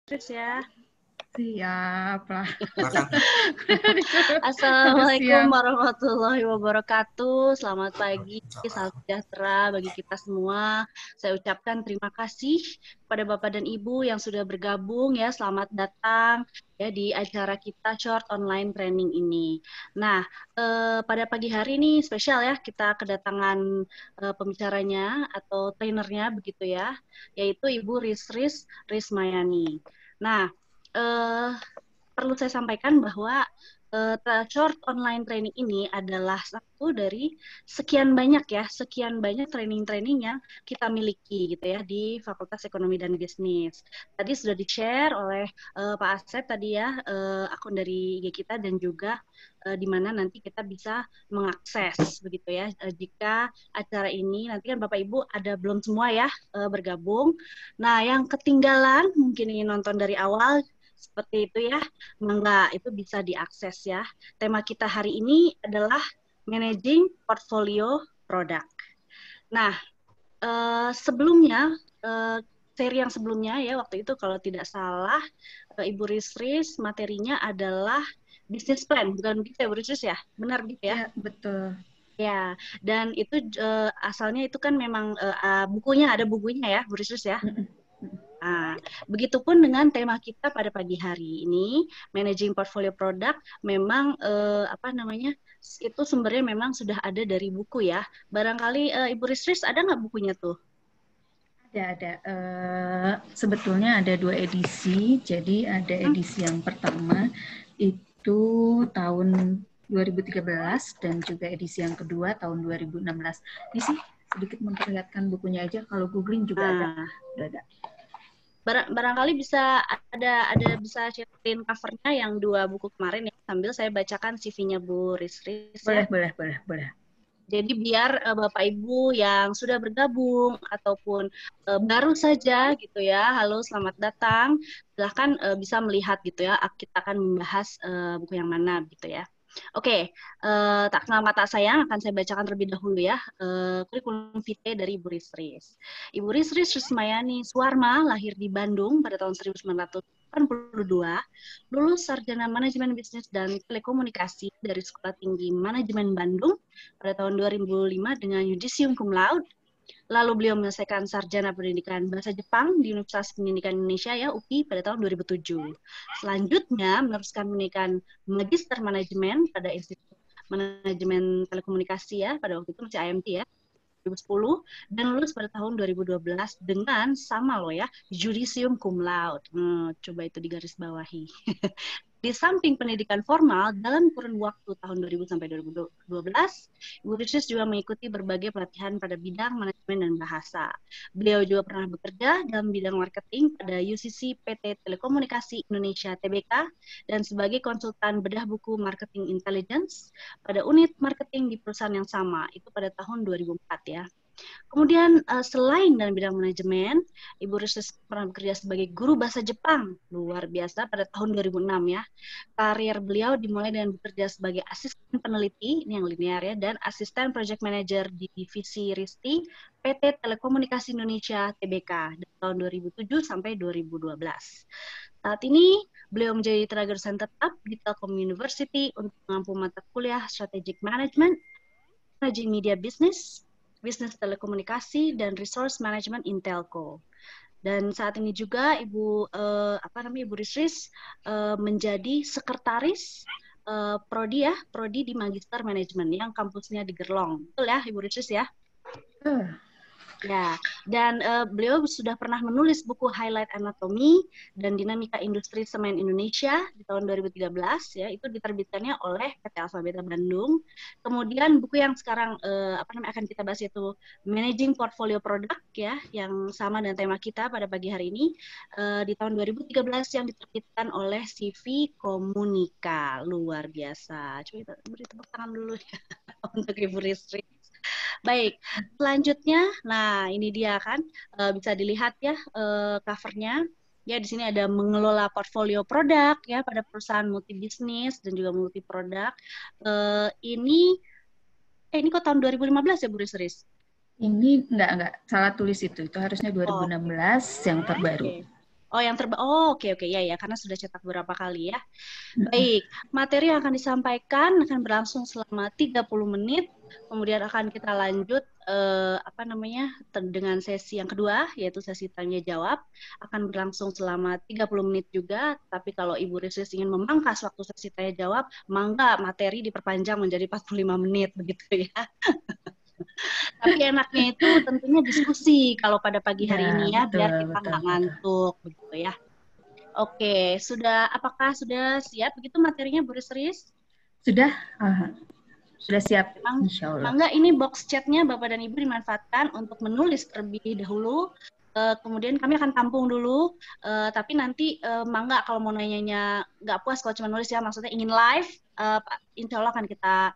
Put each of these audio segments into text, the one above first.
Terus ya. Siap lah. Assalamualaikum warahmatullahi wabarakatuh. Selamat pagi, salam sejahtera bagi kita semua. Saya ucapkan terima kasih kepada Bapak dan Ibu yang sudah bergabung ya. Selamat datang ya di acara kita Short Online Training ini. Nah, pada pagi hari ini spesial ya, kita kedatangan pembicaranya atau trainernya begitu ya, yaitu Ibu Risris Rismayani. Nah, perlu saya sampaikan bahwa short online training ini adalah satu dari sekian banyak training-training yang kita miliki gitu ya di Fakultas Ekonomi dan Bisnis. Tadi sudah di-share oleh Pak Asep tadi ya, akun dari IG kita dan juga di mana nanti kita bisa mengakses begitu ya. Jika acara ini nanti kan Bapak Ibu ada belum semua ya bergabung. Nah, yang ketinggalan mungkin ingin nonton dari awal seperti itu ya, enggak, itu bisa diakses ya. Tema kita hari ini adalah Managing Portfolio Product. Nah, sebelumnya, seri yang sebelumnya ya, waktu itu kalau tidak salah, Ibu Risris materinya adalah business plan, bukan gitu ya Bu Risris ya? Benar gitu ya? Ya, betul. Ya, dan itu asalnya itu kan memang bukunya, ada bukunya ya Bu Risris ya? Nah, begitupun dengan tema kita pada pagi hari ini, managing portfolio product, memang itu sumbernya memang sudah ada dari buku ya. Barangkali Ibu Risris ada nggak bukunya tuh? Ada. Sebetulnya ada 2 edisi. Jadi ada edisi yang pertama itu tahun 2013 dan juga edisi yang kedua tahun 2016. Ini sih sedikit memperlihatkan bukunya aja. Kalau googling juga ada. Ada. Barangkali bisa bisa sharein covernya yang 2 buku kemarin ya, sambil saya bacakan CV-nya Bu Risris ya. Boleh. Jadi biar Bapak Ibu yang sudah bergabung ataupun baru saja gitu ya, halo selamat datang, silahkan bisa melihat gitu ya, kita akan membahas buku yang mana gitu ya. Oke, tak kenal mata sayang akan saya bacakan terlebih dahulu ya, kurikulum vitae dari Ibu Risris. Ibu Risris Rismayani Suwarma lahir di Bandung pada tahun 1982, lulus sarjana manajemen bisnis dan telekomunikasi dari Sekolah Tinggi Manajemen Bandung pada tahun 2005 dengan yudisium cum laude. Lalu beliau menyelesaikan sarjana pendidikan bahasa Jepang di Universitas Pendidikan Indonesia ya UPI pada tahun 2007. Selanjutnya meneruskan pendidikan magister manajemen pada Institut Manajemen Telekomunikasi ya, pada waktu itu masih IMT ya, 2010, dan lulus pada tahun 2012 dengan sama loh ya, yudisium cum laude. Coba itu digarisbawahi. Di samping pendidikan formal, dalam kurun waktu tahun 2000 sampai 2012, Ibu Risris juga mengikuti berbagai pelatihan pada bidang manajemen dan bahasa. Beliau juga pernah bekerja dalam bidang marketing pada UCC PT Telekomunikasi Indonesia Tbk dan sebagai konsultan bedah buku marketing intelligence pada unit marketing di perusahaan yang sama, itu pada tahun 2004 ya. Kemudian selain dalam bidang manajemen, Ibu Risris pernah bekerja sebagai guru bahasa Jepang, luar biasa pada tahun 2006 ya. Karir beliau dimulai dengan bekerja sebagai asisten peneliti, ini yang linear ya, dan asisten project manager di divisi RISTI PT Telekomunikasi Indonesia Tbk dari tahun 2007 sampai 2012. Saat ini beliau menjadi tenaga dosen tetap di Telkom University untuk mengampu mata kuliah Strategic Management, Managing Media Business, Bisnis Telekomunikasi, dan Resource Management in Telco. Dan saat ini juga Ibu Risris menjadi sekretaris prodi di Magister Manajemen yang kampusnya di Gerlong. Betul ya Ibu Risris ya? Ya, dan beliau sudah pernah menulis buku Highlight Anatomy dan Dinamika Industri Semen Indonesia di tahun 2013 ya, itu diterbitkannya oleh PT Alpha Beta Bandung. Kemudian buku yang sekarang akan kita bahas yaitu Managing Portfolio Product ya, yang sama dengan tema kita pada pagi hari ini di tahun 2013 yang diterbitkan oleh CV Komunika. Luar biasa. Coba kita beri tepuk tangan dulu ya untuk Ibu Risri. Baik, selanjutnya, nah ini dia kan bisa dilihat ya covernya. Ya di sini ada mengelola portfolio produk ya pada perusahaan multibisnis dan juga multi produk. Ini kok tahun 2015 ya Bu Risris? Ini enggak salah tulis itu harusnya 2016 yang terbaru. Oh, yang oh, oke oke ya ya, karena sudah cetak beberapa kali ya. Baik, materi yang akan disampaikan akan berlangsung selama 30 menit. Kemudian akan kita lanjut apa namanya dengan sesi yang kedua, yaitu sesi tanya jawab, akan berlangsung selama 30 menit juga. Tapi kalau Ibu Ricis ingin memangkas waktu sesi tanya jawab, mangga materi diperpanjang menjadi 45 menit begitu ya. Tapi enaknya itu tentunya diskusi kalau pada pagi Ya, hari ini ya, biar betul, kita betul, nggak betul. ngantuk begitu ya. Oke, apakah sudah siap begitu materinya Bu Risris? Sudah, sudah siap, Memang, insya Allah. mangga ini box chatnya Bapak dan Ibu dimanfaatkan untuk menulis terlebih dahulu. Kemudian kami akan tampung dulu, tapi nanti mangga kalau mau nanyanya nggak puas kalau cuma nulis ya, maksudnya ingin live, insya Allah akan kita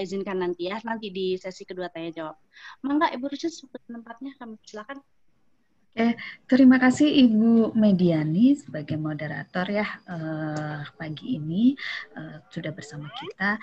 izinkan nanti ya, nanti di sesi kedua tanya jawab. Mangga Ibu Ricis, tempatnya kami silakan. Terima kasih Ibu Mediani sebagai moderator ya pagi ini sudah bersama kita.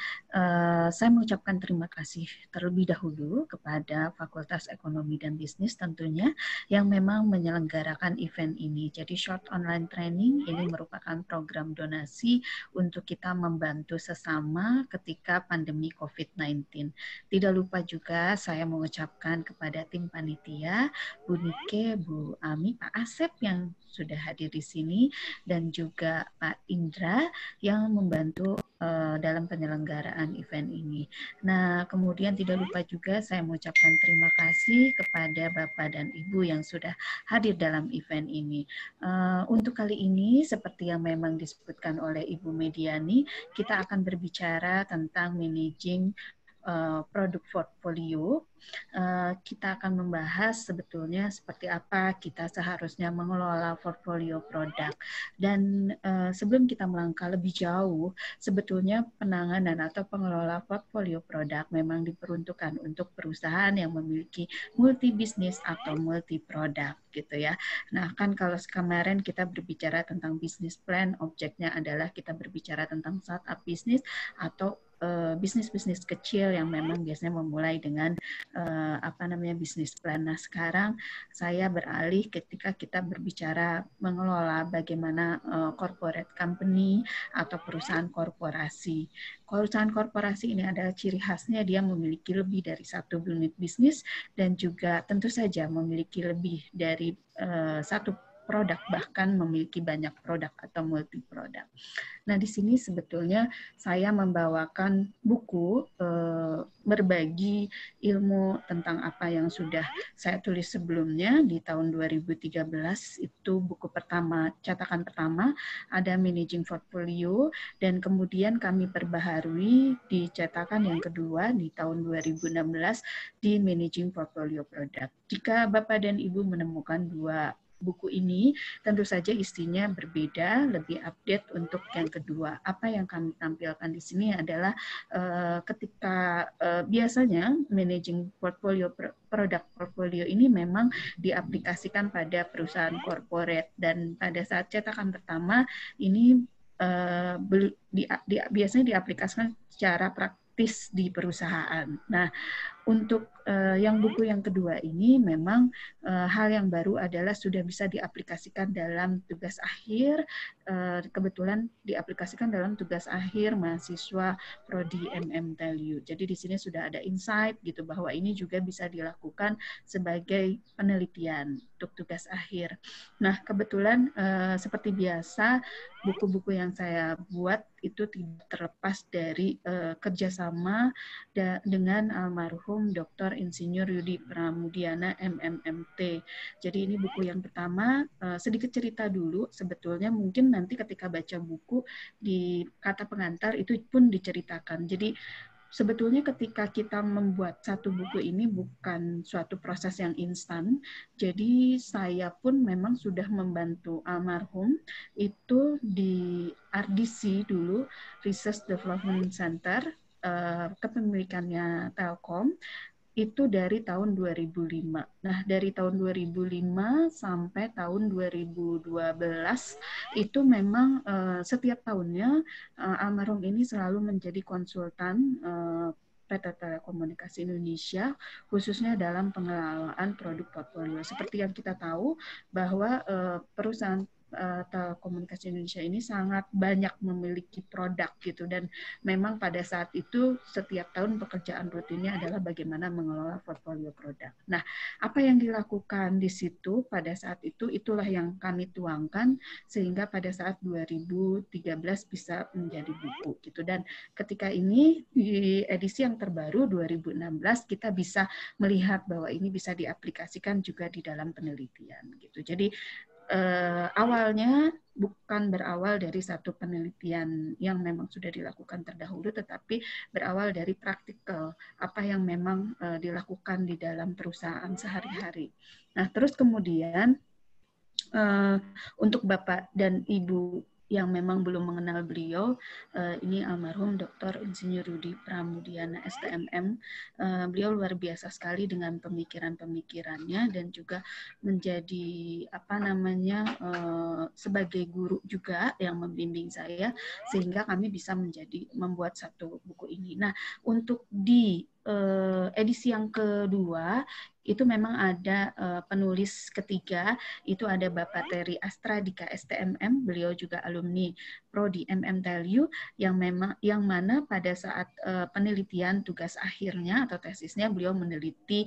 Saya mengucapkan terima kasih terlebih dahulu kepada Fakultas Ekonomi dan Bisnis tentunya yang memang menyelenggarakan event ini. Jadi Short Online Training ini merupakan program donasi untuk kita membantu sesama ketika pandemi COVID-19. Tidak lupa juga saya mengucapkan kepada tim panitia, Bu Nike, Bu Ami, Pak Asep yang sudah hadir di sini, dan juga Pak Indra yang membantu dalam penyelenggaraan event ini. Nah, kemudian tidak lupa juga saya mengucapkan terima kasih kepada Bapak dan Ibu yang sudah hadir dalam event ini. Untuk kali ini, seperti yang memang disebutkan oleh Ibu Mediani, kita akan berbicara tentang managing produk portfolio. Kita akan membahas sebetulnya seperti apa kita seharusnya mengelola portfolio produk. Dan sebelum kita melangkah lebih jauh, sebetulnya penanganan atau pengelola portfolio produk memang diperuntukkan untuk perusahaan yang memiliki multi bisnis atau multi produk gitu ya. Nah, kan kalau kemarin kita berbicara tentang bisnis plan, objeknya adalah kita berbicara tentang startup bisnis atau bisnis-bisnis kecil yang memang biasanya memulai dengan bisnis plan. Nah, sekarang saya beralih ketika kita berbicara mengelola bagaimana corporate company atau perusahaan korporasi. Perusahaan korporasi ini adalah ciri khasnya dia memiliki lebih dari satu unit bisnis dan juga tentu saja memiliki lebih dari satu produk, bahkan memiliki banyak produk atau multi produk. Nah, di sini sebetulnya saya membawakan buku berbagi ilmu tentang apa yang sudah saya tulis sebelumnya di tahun 2013. Itu buku pertama, cetakan pertama, ada Managing Portfolio, dan kemudian kami perbaharui di cetakan yang kedua di tahun 2016 di Managing Portfolio Product. Jika Bapak dan Ibu menemukan dua buku ini, tentu saja isinya berbeda, lebih update untuk yang kedua. Apa yang kami tampilkan di sini adalah ketika biasanya managing portfolio produk portfolio ini memang diaplikasikan pada perusahaan corporate, dan pada saat cetakan pertama ini biasanya diaplikasikan secara praktis di perusahaan. Nah, untuk yang buku yang kedua ini memang hal yang baru adalah sudah bisa diaplikasikan dalam tugas akhir, kebetulan diaplikasikan dalam tugas akhir mahasiswa Prodi MM Jadi di sini sudah ada insight gitu bahwa ini juga bisa dilakukan sebagai penelitian untuk tugas akhir. Nah, kebetulan seperti biasa buku-buku yang saya buat itu tidak terlepas dari kerjasama dengan almarhum Dr. Insinyur Yudi Pramudiana MMMT. Jadi ini buku yang pertama, sedikit cerita dulu, sebetulnya mungkin nanti ketika baca buku di kata pengantar itu pun diceritakan. Jadi sebetulnya ketika kita membuat satu buku ini bukan suatu proses yang instan, jadi saya pun memang sudah membantu almarhum itu di RDC dulu, Research Development Center, kepemilikannya Telkom, itu dari tahun 2005. Nah, dari tahun 2005 sampai tahun 2012 itu memang setiap tahunnya almarhum ini selalu menjadi konsultan PT Telekomunikasi Indonesia, khususnya dalam pengelolaan produk portfolio. Seperti yang kita tahu bahwa perusahaan Telekomunikasi Indonesia ini sangat banyak memiliki produk gitu, dan memang pada saat itu setiap tahun pekerjaan rutinnya adalah bagaimana mengelola portfolio produk. Nah, apa yang dilakukan di situ pada saat itu, itulah yang kami tuangkan sehingga pada saat 2013 bisa menjadi buku gitu. Dan ketika ini di edisi yang terbaru 2016 kita bisa melihat bahwa ini bisa diaplikasikan juga di dalam penelitian gitu. Jadi awalnya bukan berawal dari satu penelitian yang memang sudah dilakukan terdahulu, tetapi berawal dari praktikal apa yang memang dilakukan di dalam perusahaan sehari-hari. Nah, terus kemudian untuk Bapak dan Ibu yang memang belum mengenal beliau, ini almarhum Dr. Insinyur Rudi Pramudiana STMM. Beliau luar biasa sekali dengan pemikiran-pemikirannya dan juga menjadi sebagai guru juga yang membimbing saya sehingga kami bisa membuat satu buku ini. Nah, untuk di edisi yang kedua itu memang ada penulis ketiga, itu ada Bapak Terry Astradika STMM, beliau juga alumni Prodi MMTLU yang mana pada saat penelitian tugas akhirnya atau tesisnya beliau meneliti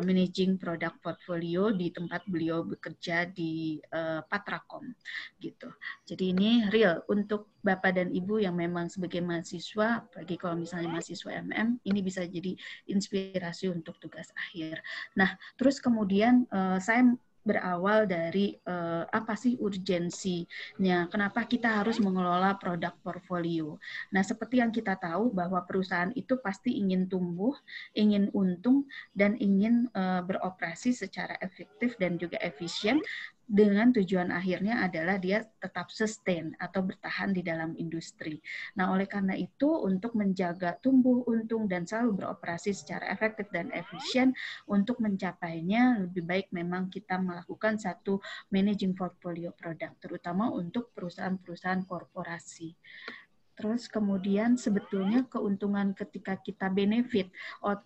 managing product portfolio di tempat beliau bekerja di Patrakom gitu. Jadi ini real untuk Bapak dan Ibu yang memang sebagai mahasiswa, apalagi kalau misalnya mahasiswa MM, ini bisa jadi inspirasi untuk tugas akhir. Nah, terus kemudian saya berawal dari apa sih urgensinya, kenapa kita harus mengelola produk portfolio. Nah, seperti yang kita tahu bahwa perusahaan itu pasti ingin tumbuh, ingin untung, dan ingin beroperasi secara efektif dan juga efisien, dengan tujuan akhirnya adalah dia tetap sustain atau bertahan di dalam industri. Nah, oleh karena itu, untuk menjaga tumbuh, untung, dan selalu beroperasi secara efektif dan efisien, untuk mencapainya lebih baik memang kita melakukan satu managing portfolio produk, terutama untuk perusahaan-perusahaan korporasi. Terus kemudian sebetulnya keuntungan ketika kita benefit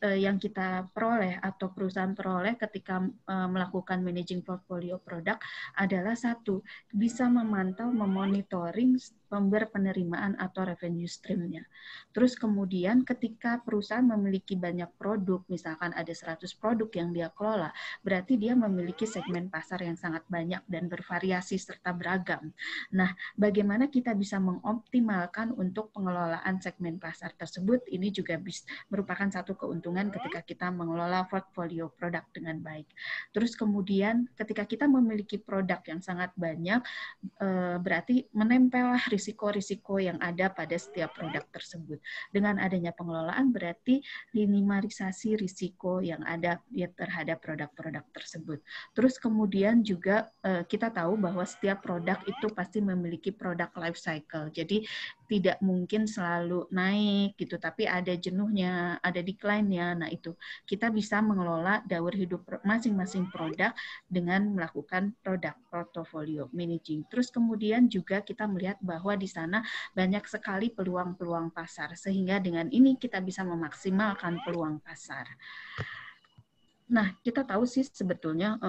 yang kita peroleh atau perusahaan peroleh ketika melakukan managing portfolio produk adalah satu, bisa memantau, memonitoring sumber penerimaan atau revenue stream-nya. Terus kemudian ketika perusahaan memiliki banyak produk, misalkan ada 100 produk yang dia kelola, berarti dia memiliki segmen pasar yang sangat banyak dan bervariasi serta beragam. Nah, bagaimana kita bisa mengoptimalkan untuk pengelolaan segmen pasar tersebut, ini juga merupakan satu keuntungan ketika kita mengelola portfolio produk dengan baik. Terus kemudian ketika kita memiliki produk yang sangat banyak, berarti menempellah risiko-risiko yang ada pada setiap produk tersebut. Dengan adanya pengelolaan berarti minimalisasi risiko yang ada terhadap produk-produk tersebut. Terus kemudian juga kita tahu bahwa setiap produk itu pasti memiliki produk life cycle. Jadi tidak mungkin selalu naik gitu, tapi ada jenuhnya, ada decline-nya. Nah, itu kita bisa mengelola daur hidup masing-masing produk dengan melakukan produk portfolio managing. Terus kemudian juga kita melihat bahwa di sana banyak sekali peluang-peluang pasar, sehingga dengan ini kita bisa memaksimalkan peluang pasar. Nah, kita tahu sih sebetulnya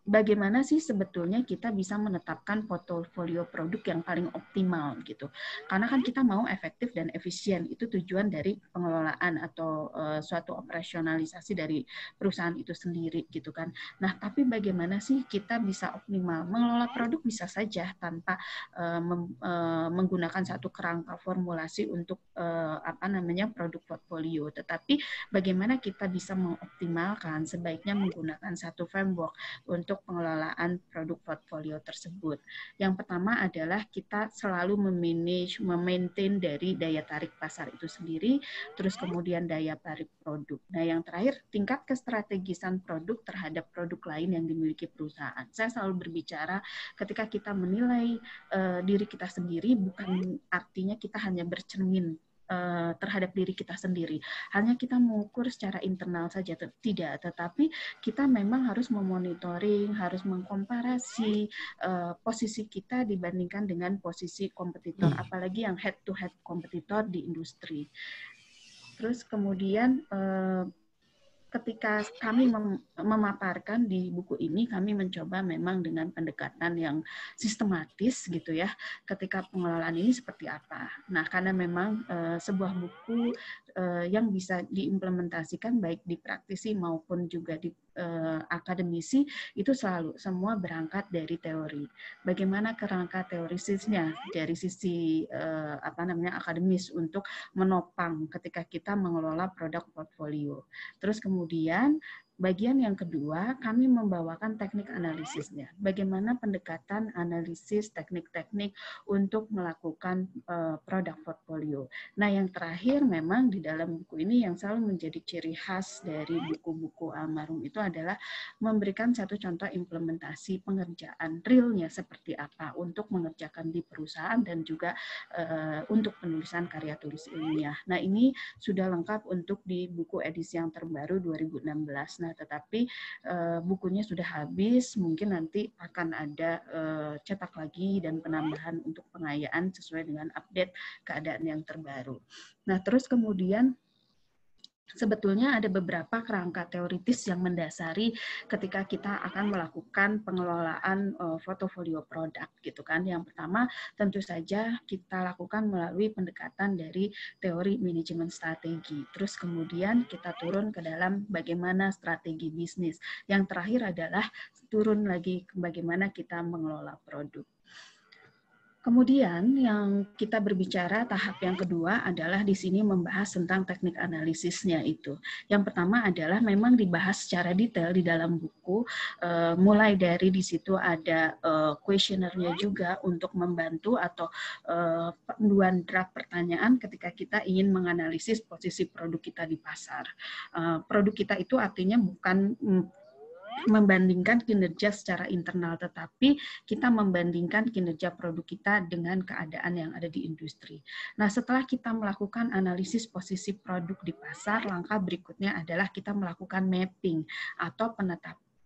bagaimana sih sebetulnya kita bisa menetapkan portofolio produk yang paling optimal gitu. Karena kan kita mau efektif dan efisien, itu tujuan dari pengelolaan atau suatu operasionalisasi dari perusahaan itu sendiri gitu kan. Nah, tapi bagaimana sih kita bisa optimal mengelola produk? Bisa saja tanpa menggunakan satu kerangka formulasi untuk produk portfolio. Tetapi bagaimana kita bisa mengoptimalkan, sebaiknya menggunakan satu framework untuk pengelolaan produk portfolio tersebut. Yang pertama adalah kita selalu memaintain dari daya tarik pasar itu sendiri, terus kemudian daya tarik produk. Nah, yang terakhir, tingkat kestrategisan produk terhadap produk lain yang dimiliki perusahaan. Saya selalu berbicara ketika kita menilai diri kita sendiri, bukan artinya kita hanya bercermin terhadap diri kita sendiri. Hanya kita mengukur secara internal saja, tidak. Tetapi kita memang harus memonitoring, harus mengkomparasi posisi kita dibandingkan dengan posisi kompetitor, apalagi yang head-to-head kompetitor di industri. Terus kemudian ketika kami memaparkan di buku ini, kami mencoba memang dengan pendekatan yang sistematis gitu ya, ketika pengelolaan ini seperti apa. Nah, karena memang sebuah buku yang bisa diimplementasikan baik di praktisi maupun juga di akademisi, itu selalu semua berangkat dari teori. Bagaimana kerangka teorisisnya dari sisi akademis untuk menopang ketika kita mengelola produk portfolio. Terus kemudian bagian yang kedua, kami membawakan teknik analisisnya. Bagaimana pendekatan analisis teknik-teknik untuk melakukan produk portfolio. Nah, yang terakhir memang di dalam buku ini yang selalu menjadi ciri khas dari buku-buku almarhum itu adalah memberikan satu contoh implementasi pengerjaan realnya seperti apa untuk mengerjakan di perusahaan dan juga untuk penulisan karya tulis ilmiah. Nah, ini sudah lengkap untuk di buku edisi yang terbaru 2016. Nah, tetapi bukunya sudah habis, mungkin nanti akan ada cetak lagi dan penambahan untuk pengayaan sesuai dengan update keadaan yang terbaru. Nah, terus kemudian sebetulnya ada beberapa kerangka teoritis yang mendasari ketika kita akan melakukan pengelolaan portofolio produk gitu kan. Yang pertama tentu saja kita lakukan melalui pendekatan dari teori manajemen strategi. Terus kemudian kita turun ke dalam bagaimana strategi bisnis. Yang terakhir adalah turun lagi ke bagaimana kita mengelola produk. Kemudian yang kita berbicara tahap yang kedua adalah di sini membahas tentang teknik analisisnya itu. Yang pertama adalah memang dibahas secara detail di dalam buku, mulai dari di situ ada questionnaire-nya juga untuk membantu atau panduan draft pertanyaan ketika kita ingin menganalisis posisi produk kita di pasar. Produk kita itu artinya bukan membandingkan kinerja secara internal, tetapi kita membandingkan kinerja produk kita dengan keadaan yang ada di industri. Nah, setelah kita melakukan analisis posisi produk di pasar, langkah berikutnya adalah kita melakukan mapping atau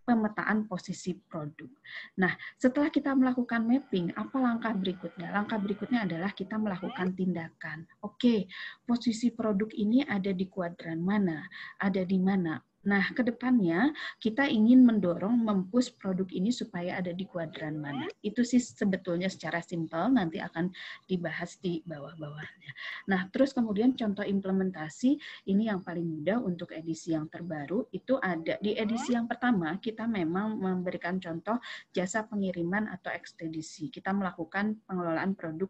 pemetaan posisi produk. Nah, setelah kita melakukan mapping, apa langkah berikutnya? Langkah berikutnya adalah kita melakukan tindakan. Oke, posisi produk ini ada di kuadran mana? Ada di mana? Nah, ke depannya kita ingin mendorong mempush produk ini supaya ada di kuadran mana. Itu sih sebetulnya secara simpel, nanti akan dibahas di bawah-bawahnya. Nah, terus kemudian contoh implementasi, ini yang paling mudah untuk edisi yang terbaru, itu ada di edisi yang pertama, kita memang memberikan contoh jasa pengiriman atau ekspedisi. Kita melakukan pengelolaan produk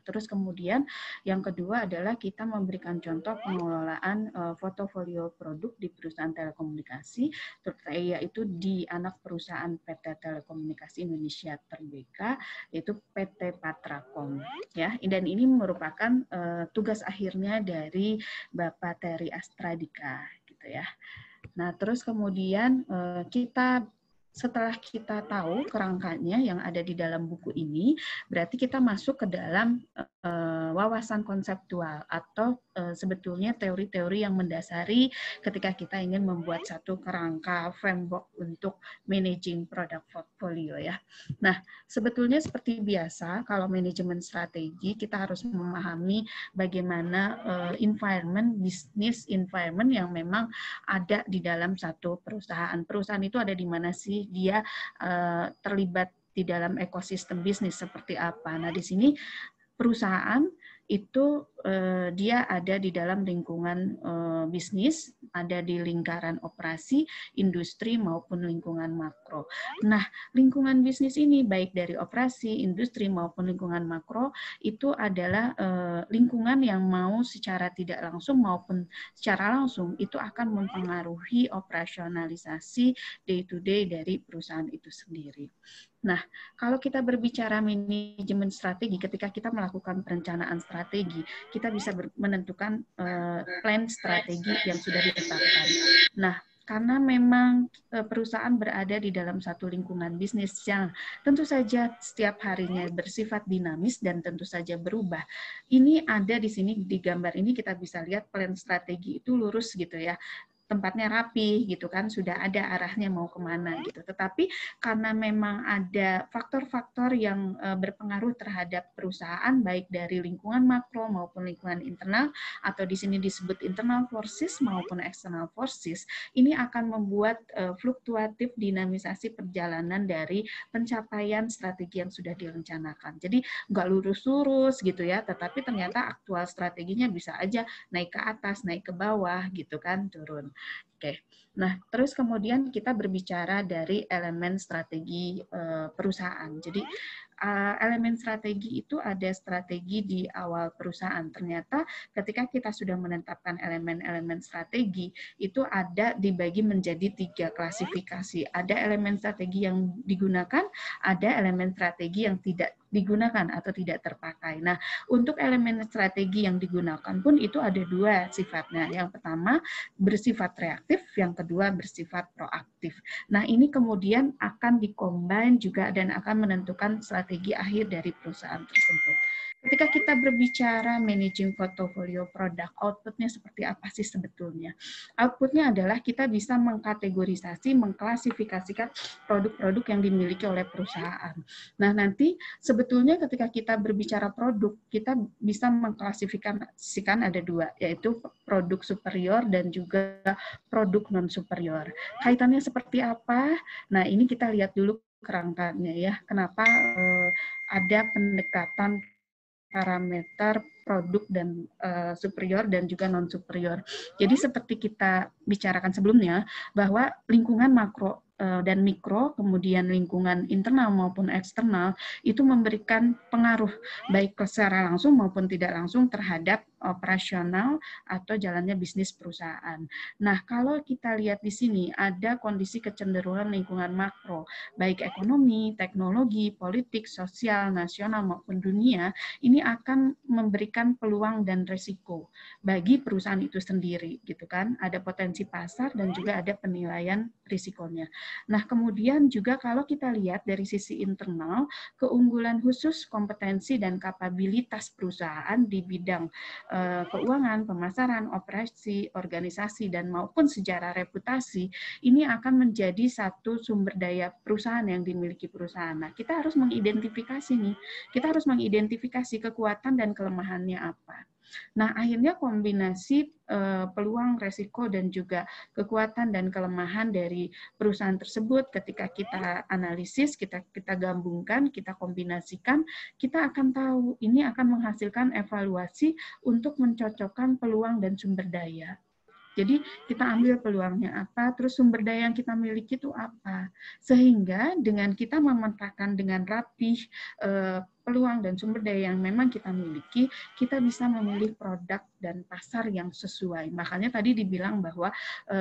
terus kemudian yang kedua adalah kita memberikan contoh pengelolaan portofolio produk di perusahaan telekomunikasi, yaitu di anak perusahaan PT Telekomunikasi Indonesia Tbk, yaitu PT Patrakom. Ya, dan ini merupakan tugas akhirnya dari Bapak Terry Astradika, gitu ya. Nah, terus kemudian setelah kita tahu kerangkanya yang ada di dalam buku ini, berarti kita masuk ke dalam wawasan konseptual atau sebetulnya teori-teori yang mendasari ketika kita ingin membuat satu kerangka framework untuk managing product portfolio ya. Nah, sebetulnya seperti biasa kalau manajemen strategi kita harus memahami bagaimana environment, business environment yang memang ada di dalam satu perusahaan. Perusahaan itu ada di mana sih? Dia terlibat di dalam ekosistem bisnis seperti apa. Nah, di sini perusahaan itu dia ada di dalam lingkungan bisnis, ada di lingkaran operasi, industri maupun lingkungan makro. Nah, lingkungan bisnis ini baik dari operasi, industri maupun lingkungan makro itu adalah lingkungan yang mau secara tidak langsung maupun secara langsung itu akan mempengaruhi operasionalisasi day to day dari perusahaan itu sendiri. Nah, kalau kita berbicara manajemen strategi, ketika kita melakukan perencanaan strategi, kita bisa menentukan plan strategi yang sudah ditetapkan. Nah, karena memang perusahaan berada di dalam satu lingkungan bisnis yang tentu saja setiap harinya bersifat dinamis dan tentu saja berubah. Ini ada di sini di gambar ini kita bisa lihat plan strategi itu lurus gitu ya. tempatnya rapi gitu kan, sudah ada arahnya mau kemana gitu. Tetapi karena memang ada faktor-faktor yang berpengaruh terhadap perusahaan, baik dari lingkungan makro maupun lingkungan internal, atau di sini disebut internal forces maupun external forces, ini akan membuat fluktuatif dinamisasi perjalanan dari pencapaian strategi yang sudah direncanakan. Jadi nggak lurus-lurus gitu ya, tetapi ternyata aktual strateginya bisa aja naik ke atas, naik ke bawah gitu kan, turun. Oke, nah terus kemudian kita berbicara dari elemen strategi perusahaan. Jadi elemen strategi itu ada strategi di awal perusahaan. Ternyata ketika kita sudah menetapkan elemen-elemen strategi, itu ada dibagi menjadi 3 klasifikasi. Ada elemen strategi yang digunakan, ada elemen strategi yang tidak digunakan atau tidak terpakai. Nah, untuk elemen strategi yang digunakan pun itu ada 2 sifatnya. Yang pertama bersifat reaktif, yang kedua bersifat proaktif. Nah, ini kemudian akan dikombin juga dan akan menentukan strategi akhir dari perusahaan tersebut. Ketika kita berbicara managing portfolio produk, outputnya seperti apa sih sebetulnya? Outputnya adalah kita bisa mengkategorisasi, mengklasifikasikan produk-produk yang dimiliki oleh perusahaan. Nah, nanti sebetulnya ketika kita berbicara produk, kita bisa mengklasifikasikan ada 2, yaitu produk superior dan juga produk non-superior. Kaitannya seperti apa? Nah, ini kita lihat dulu kerangkanya ya. Kenapa ada pendekatan parameter produk dan superior dan juga non superior. Jadi seperti kita bicarakan sebelumnya bahwa lingkungan makro dan mikro, kemudian lingkungan internal maupun eksternal itu memberikan pengaruh baik secara langsung maupun tidak langsung terhadap operasional atau jalannya bisnis perusahaan. Nah, kalau kita lihat di sini ada kondisi kecenderungan lingkungan makro, baik ekonomi, teknologi, politik, sosial, nasional maupun dunia, ini akan memberikan peluang dan resiko bagi perusahaan itu sendiri, gitu kan? Ada potensi pasar dan juga ada penilaian risikonya. Nah, kemudian juga kalau kita lihat dari sisi internal, keunggulan khusus, kompetensi dan kapabilitas perusahaan di bidang keuangan, pemasaran, operasi, organisasi dan maupun sejarah reputasi ini akan menjadi satu sumber daya perusahaan yang dimiliki perusahaan. Nah, kita harus mengidentifikasi nih. Kita harus mengidentifikasi kekuatan dan kelemahannya apa. Nah, akhirnya kombinasi peluang, resiko, dan juga kekuatan dan kelemahan dari perusahaan tersebut ketika kita analisis, kita gabungkan, kita kombinasikan, kita akan tahu ini akan menghasilkan evaluasi untuk mencocokkan peluang dan sumber daya. Jadi kita ambil peluangnya apa, terus sumber daya yang kita miliki itu apa. Sehingga dengan kita memetakan dengan rapih peluang dan sumber daya yang memang kita miliki, kita bisa memilih produk dan pasar yang sesuai. Makanya tadi dibilang bahwa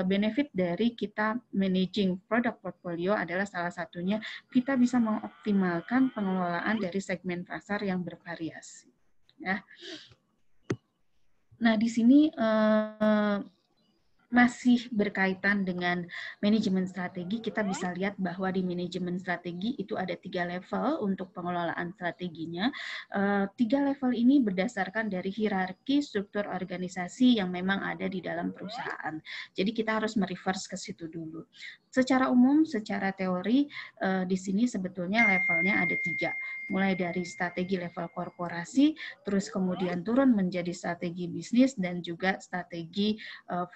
benefit dari kita managing product portfolio adalah salah satunya kita bisa mengoptimalkan pengelolaan dari segmen pasar yang bervariasi. Ya. Nah, di sini masih berkaitan dengan manajemen strategi, kita bisa lihat bahwa di manajemen strategi itu ada 3 level untuk pengelolaan strateginya. 3 level ini berdasarkan dari hierarki struktur organisasi yang memang ada di dalam perusahaan. Jadi kita harus mereverse ke situ dulu. Secara umum, secara teori, di sini sebetulnya levelnya ada 3. Mulai dari strategi level korporasi, terus kemudian turun menjadi strategi bisnis, dan juga strategi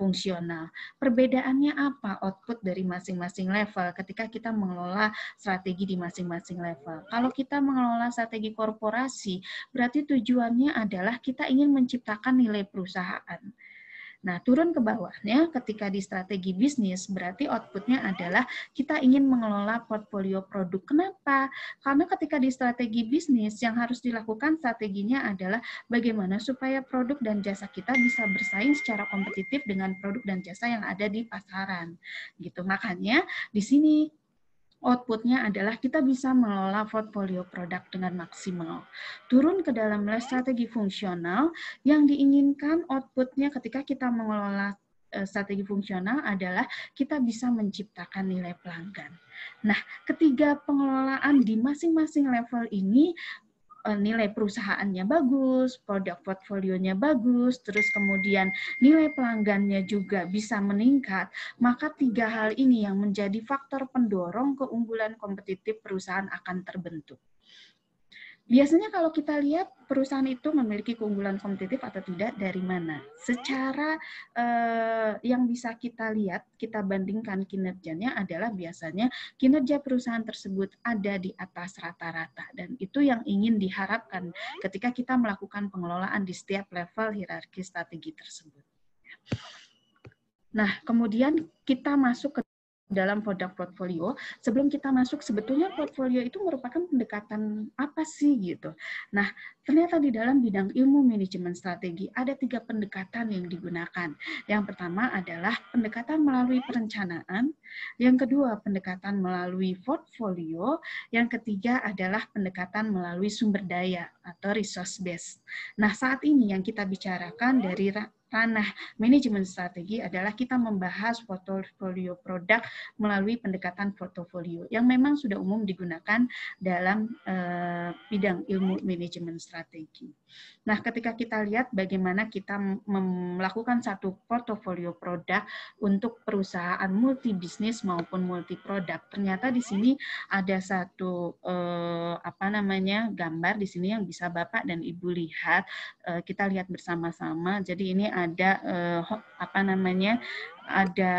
fungsional. Perbedaannya apa output dari masing-masing level ketika kita mengelola strategi di masing-masing level? Kalau kita mengelola strategi korporasi, berarti tujuannya adalah kita ingin menciptakan nilai perusahaan. Nah, turun ke bawahnya ketika di strategi bisnis, berarti outputnya adalah kita ingin mengelola portfolio produk. Kenapa? Karena ketika di strategi bisnis, yang harus dilakukan strateginya adalah bagaimana supaya produk dan jasa kita bisa bersaing secara kompetitif dengan produk dan jasa yang ada di pasaran. Gitu. Makanya di sini outputnya adalah kita bisa mengelola portfolio produk dengan maksimal. Turun ke dalam strategi fungsional, yang diinginkan outputnya ketika kita mengelola strategi fungsional adalah kita bisa menciptakan nilai pelanggan. Nah, ketiga pengelolaan di masing-masing level ini nilai perusahaannya bagus, produk portfolionya bagus, terus kemudian nilai pelanggannya juga bisa meningkat, maka 3 hal ini yang menjadi faktor pendorong keunggulan kompetitif perusahaan akan terbentuk. Biasanya kalau kita lihat perusahaan itu memiliki keunggulan kompetitif atau tidak dari mana? Secara yang bisa kita lihat, kita bandingkan kinerjanya adalah biasanya kinerja perusahaan tersebut ada di atas rata-rata. Dan itu yang ingin diharapkan ketika kita melakukan pengelolaan di setiap level hierarki strategi tersebut. Nah, kemudian kita masuk ke dalam produk portfolio. Sebelum kita masuk, sebetulnya portfolio itu merupakan pendekatan apa sih gitu. Nah, ternyata di dalam bidang ilmu manajemen strategi ada 3 pendekatan yang digunakan. Yang pertama adalah pendekatan melalui perencanaan, yang kedua pendekatan melalui portfolio, yang ketiga adalah pendekatan melalui sumber daya atau resource base. Nah, saat ini yang kita bicarakan dari ranah manajemen strategi adalah kita membahas portofolio produk melalui pendekatan portofolio yang memang sudah umum digunakan dalam bidang ilmu manajemen strategi. Nah, ketika kita lihat bagaimana kita melakukan satu portofolio produk untuk perusahaan multi bisnis maupun multi produk, ternyata di sini ada satu gambar di sini yang bisa Bapak dan Ibu lihat. Kita lihat bersama-sama. Jadi ini ada ada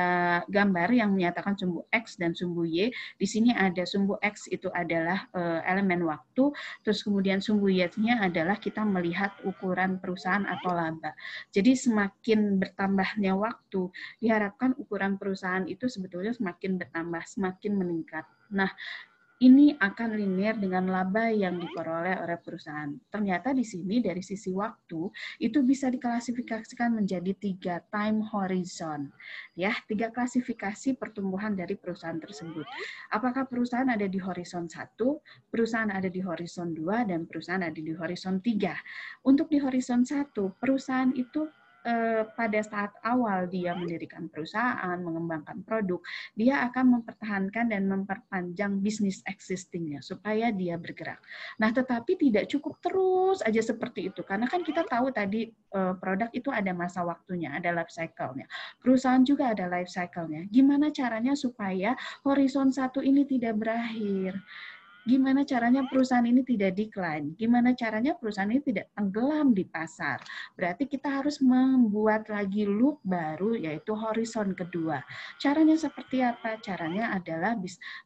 gambar yang menyatakan sumbu X dan sumbu Y. Di sini ada sumbu X itu adalah elemen waktu, terus kemudian sumbu Y-nya adalah kita melihat ukuran perusahaan atau laba. Jadi semakin bertambahnya waktu, diharapkan ukuran perusahaan itu sebetulnya semakin bertambah, semakin meningkat. Nah, ini akan linear dengan laba yang diperoleh oleh perusahaan. Ternyata di sini dari sisi waktu itu bisa diklasifikasikan menjadi 3 time horizon. Ya, 3 klasifikasi pertumbuhan dari perusahaan tersebut. Apakah perusahaan ada di horizon 1, perusahaan ada di horizon 2, dan perusahaan ada di horizon 3. Untuk di horizon 1, perusahaan itu pada saat awal dia mendirikan perusahaan, mengembangkan produk, dia akan mempertahankan dan memperpanjang bisnis existing-nya supaya dia bergerak. Nah, tetapi tidak cukup terus aja seperti itu, karena kan kita tahu tadi produk itu ada masa waktunya, ada life cycle-nya. Perusahaan juga ada life cycle-nya. Gimana caranya supaya horizon 1 ini tidak berakhir? Gimana caranya perusahaan ini tidak decline? Gimana caranya perusahaan ini tidak tenggelam di pasar? Berarti kita harus membuat lagi loop baru, yaitu horizon kedua. Caranya seperti apa? Caranya adalah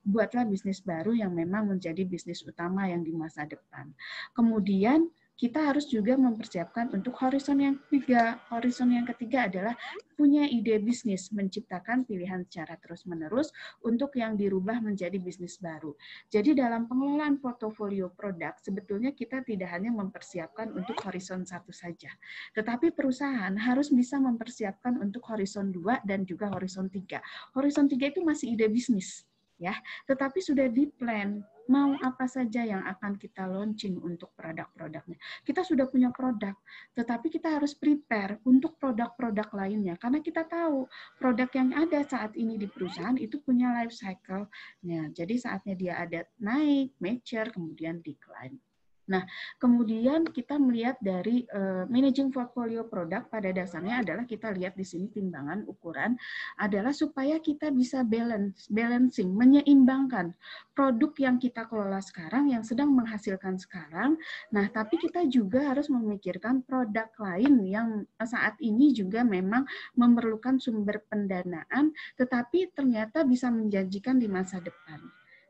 buatlah bisnis baru yang memang menjadi bisnis utama yang di masa depan. Kemudian kita harus juga mempersiapkan untuk horizon yang ketiga. Horizon yang ketiga adalah punya ide bisnis, menciptakan pilihan secara terus-menerus untuk yang dirubah menjadi bisnis baru. Jadi dalam pengelolaan portofolio produk, sebetulnya kita tidak hanya mempersiapkan untuk horizon 1 saja, tetapi perusahaan harus bisa mempersiapkan untuk horizon 2 dan juga horizon 3. Horizon 3 itu masih ide bisnis, ya, tetapi sudah di-plan mau apa saja yang akan kita launching untuk produk-produknya. Kita sudah punya produk, tetapi kita harus prepare untuk produk-produk lainnya, karena kita tahu produk yang ada saat ini di perusahaan itu punya life cycle-nya. Jadi saatnya dia ada naik, mature, kemudian decline. Nah, kemudian kita melihat dari managing portfolio produk pada dasarnya adalah kita lihat di sini timbangan ukuran adalah supaya kita bisa balancing, menyeimbangkan produk yang kita kelola sekarang, yang sedang menghasilkan sekarang. Nah, tapi kita juga harus memikirkan produk lain yang saat ini juga memang memerlukan sumber pendanaan, tetapi ternyata bisa menjanjikan di masa depan.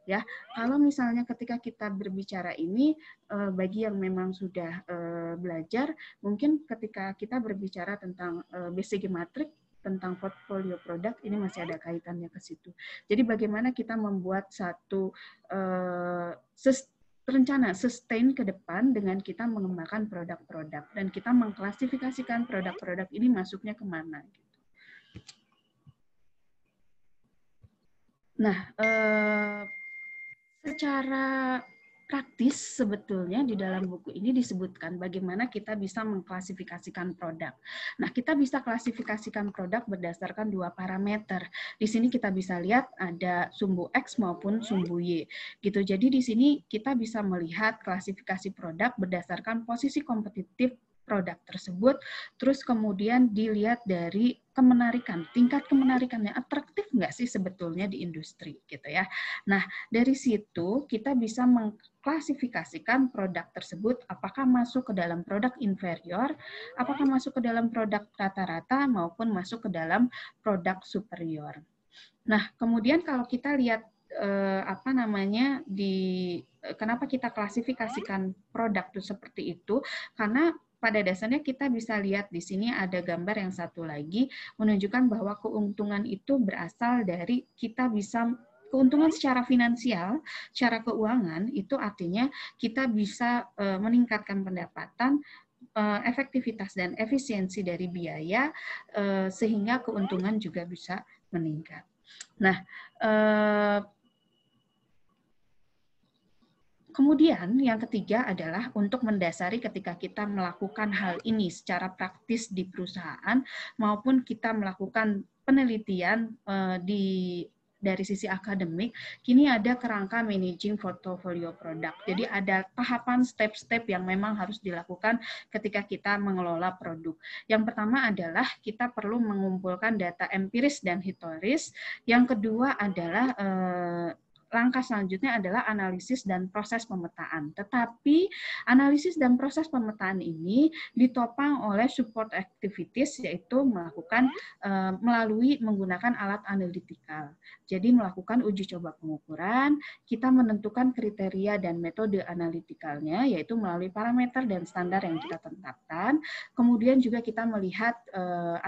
Ya, kalau misalnya ketika kita berbicara ini bagi yang memang sudah belajar, mungkin ketika kita berbicara tentang BCG Matrix, tentang portfolio produk, ini masih ada kaitannya ke situ. Jadi bagaimana kita membuat satu rencana sustain ke depan dengan kita mengembangkan produk-produk dan kita mengklasifikasikan produk-produk ini masuknya kemana. Nah, secara praktis sebetulnya di dalam buku ini disebutkan bagaimana kita bisa mengklasifikasikan produk. Nah, kita bisa klasifikasikan produk berdasarkan dua parameter. Di sini kita bisa lihat ada sumbu X maupun sumbu Y. Gitu. Jadi di sini kita bisa melihat klasifikasi produk berdasarkan posisi kompetitif produk tersebut, terus kemudian dilihat dari kemenarikan, tingkat kemenarikannya atraktif nggak sih sebetulnya di industri gitu ya. Nah, dari situ kita bisa mengklasifikasikan produk tersebut apakah masuk ke dalam produk inferior, apakah masuk ke dalam produk rata-rata maupun masuk ke dalam produk superior. Nah, kemudian kalau kita lihat kenapa kita klasifikasikan produk itu seperti itu, karena pada dasarnya kita bisa lihat di sini ada gambar yang satu lagi menunjukkan bahwa keuntungan itu berasal dari kita bisa keuntungan secara finansial, secara keuangan itu artinya kita bisa meningkatkan pendapatan, efektivitas dan efisiensi dari biaya sehingga keuntungan juga bisa meningkat. Nah, kemudian yang ketiga adalah untuk mendasari ketika kita melakukan hal ini secara praktis di perusahaan maupun kita melakukan penelitian dari sisi akademik, kini ada kerangka managing portfolio product. Jadi ada tahapan step-step yang memang harus dilakukan ketika kita mengelola produk. Yang pertama adalah kita perlu mengumpulkan data empiris dan historis. Yang kedua adalah langkah selanjutnya adalah analisis dan proses pemetaan. Tetapi analisis dan proses pemetaan ini ditopang oleh support activities, yaitu melalui menggunakan alat analytical. Jadi melakukan uji coba pengukuran, kita menentukan kriteria dan metode analitikalnya, yaitu melalui parameter dan standar yang kita tetapkan. Kemudian juga kita melihat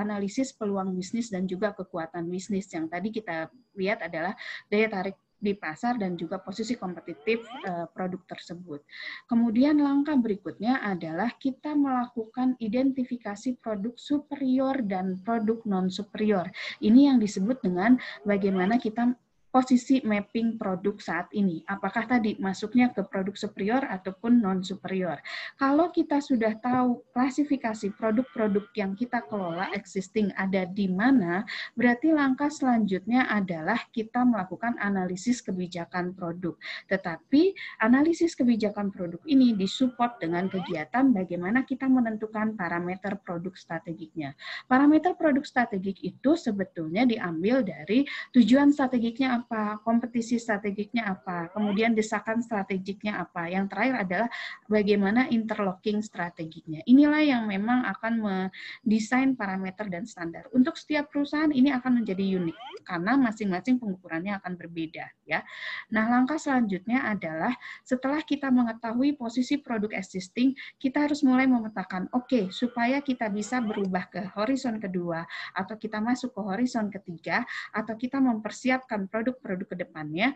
analisis peluang bisnis dan juga kekuatan bisnis. Yang tadi kita lihat adalah daya tarik di pasar dan juga posisi kompetitif produk tersebut. Kemudian langkah berikutnya adalah kita melakukan identifikasi produk superior dan produk non-superior. Ini yang disebut dengan bagaimana kita posisi mapping produk saat ini. Apakah tadi masuknya ke produk superior ataupun non-superior. Kalau kita sudah tahu klasifikasi produk-produk yang kita kelola existing ada di mana, berarti langkah selanjutnya adalah kita melakukan analisis kebijakan produk. Tetapi analisis kebijakan produk ini disupport dengan kegiatan bagaimana kita menentukan parameter produk strategiknya. Parameter produk strategik itu sebetulnya diambil dari tujuan strategiknya apa, kompetisi strategiknya apa, kemudian desakan strategiknya apa. Yang terakhir adalah bagaimana interlocking strategiknya. Inilah yang memang akan mendesain parameter dan standar. Untuk setiap perusahaan ini akan menjadi unik karena masing-masing pengukurannya akan berbeda ya. Nah, langkah selanjutnya adalah setelah kita mengetahui posisi produk existing, kita harus mulai memetakan, oke, supaya kita bisa berubah ke horizon kedua atau kita masuk ke horizon ketiga atau kita mempersiapkan produk-produk ke depannya,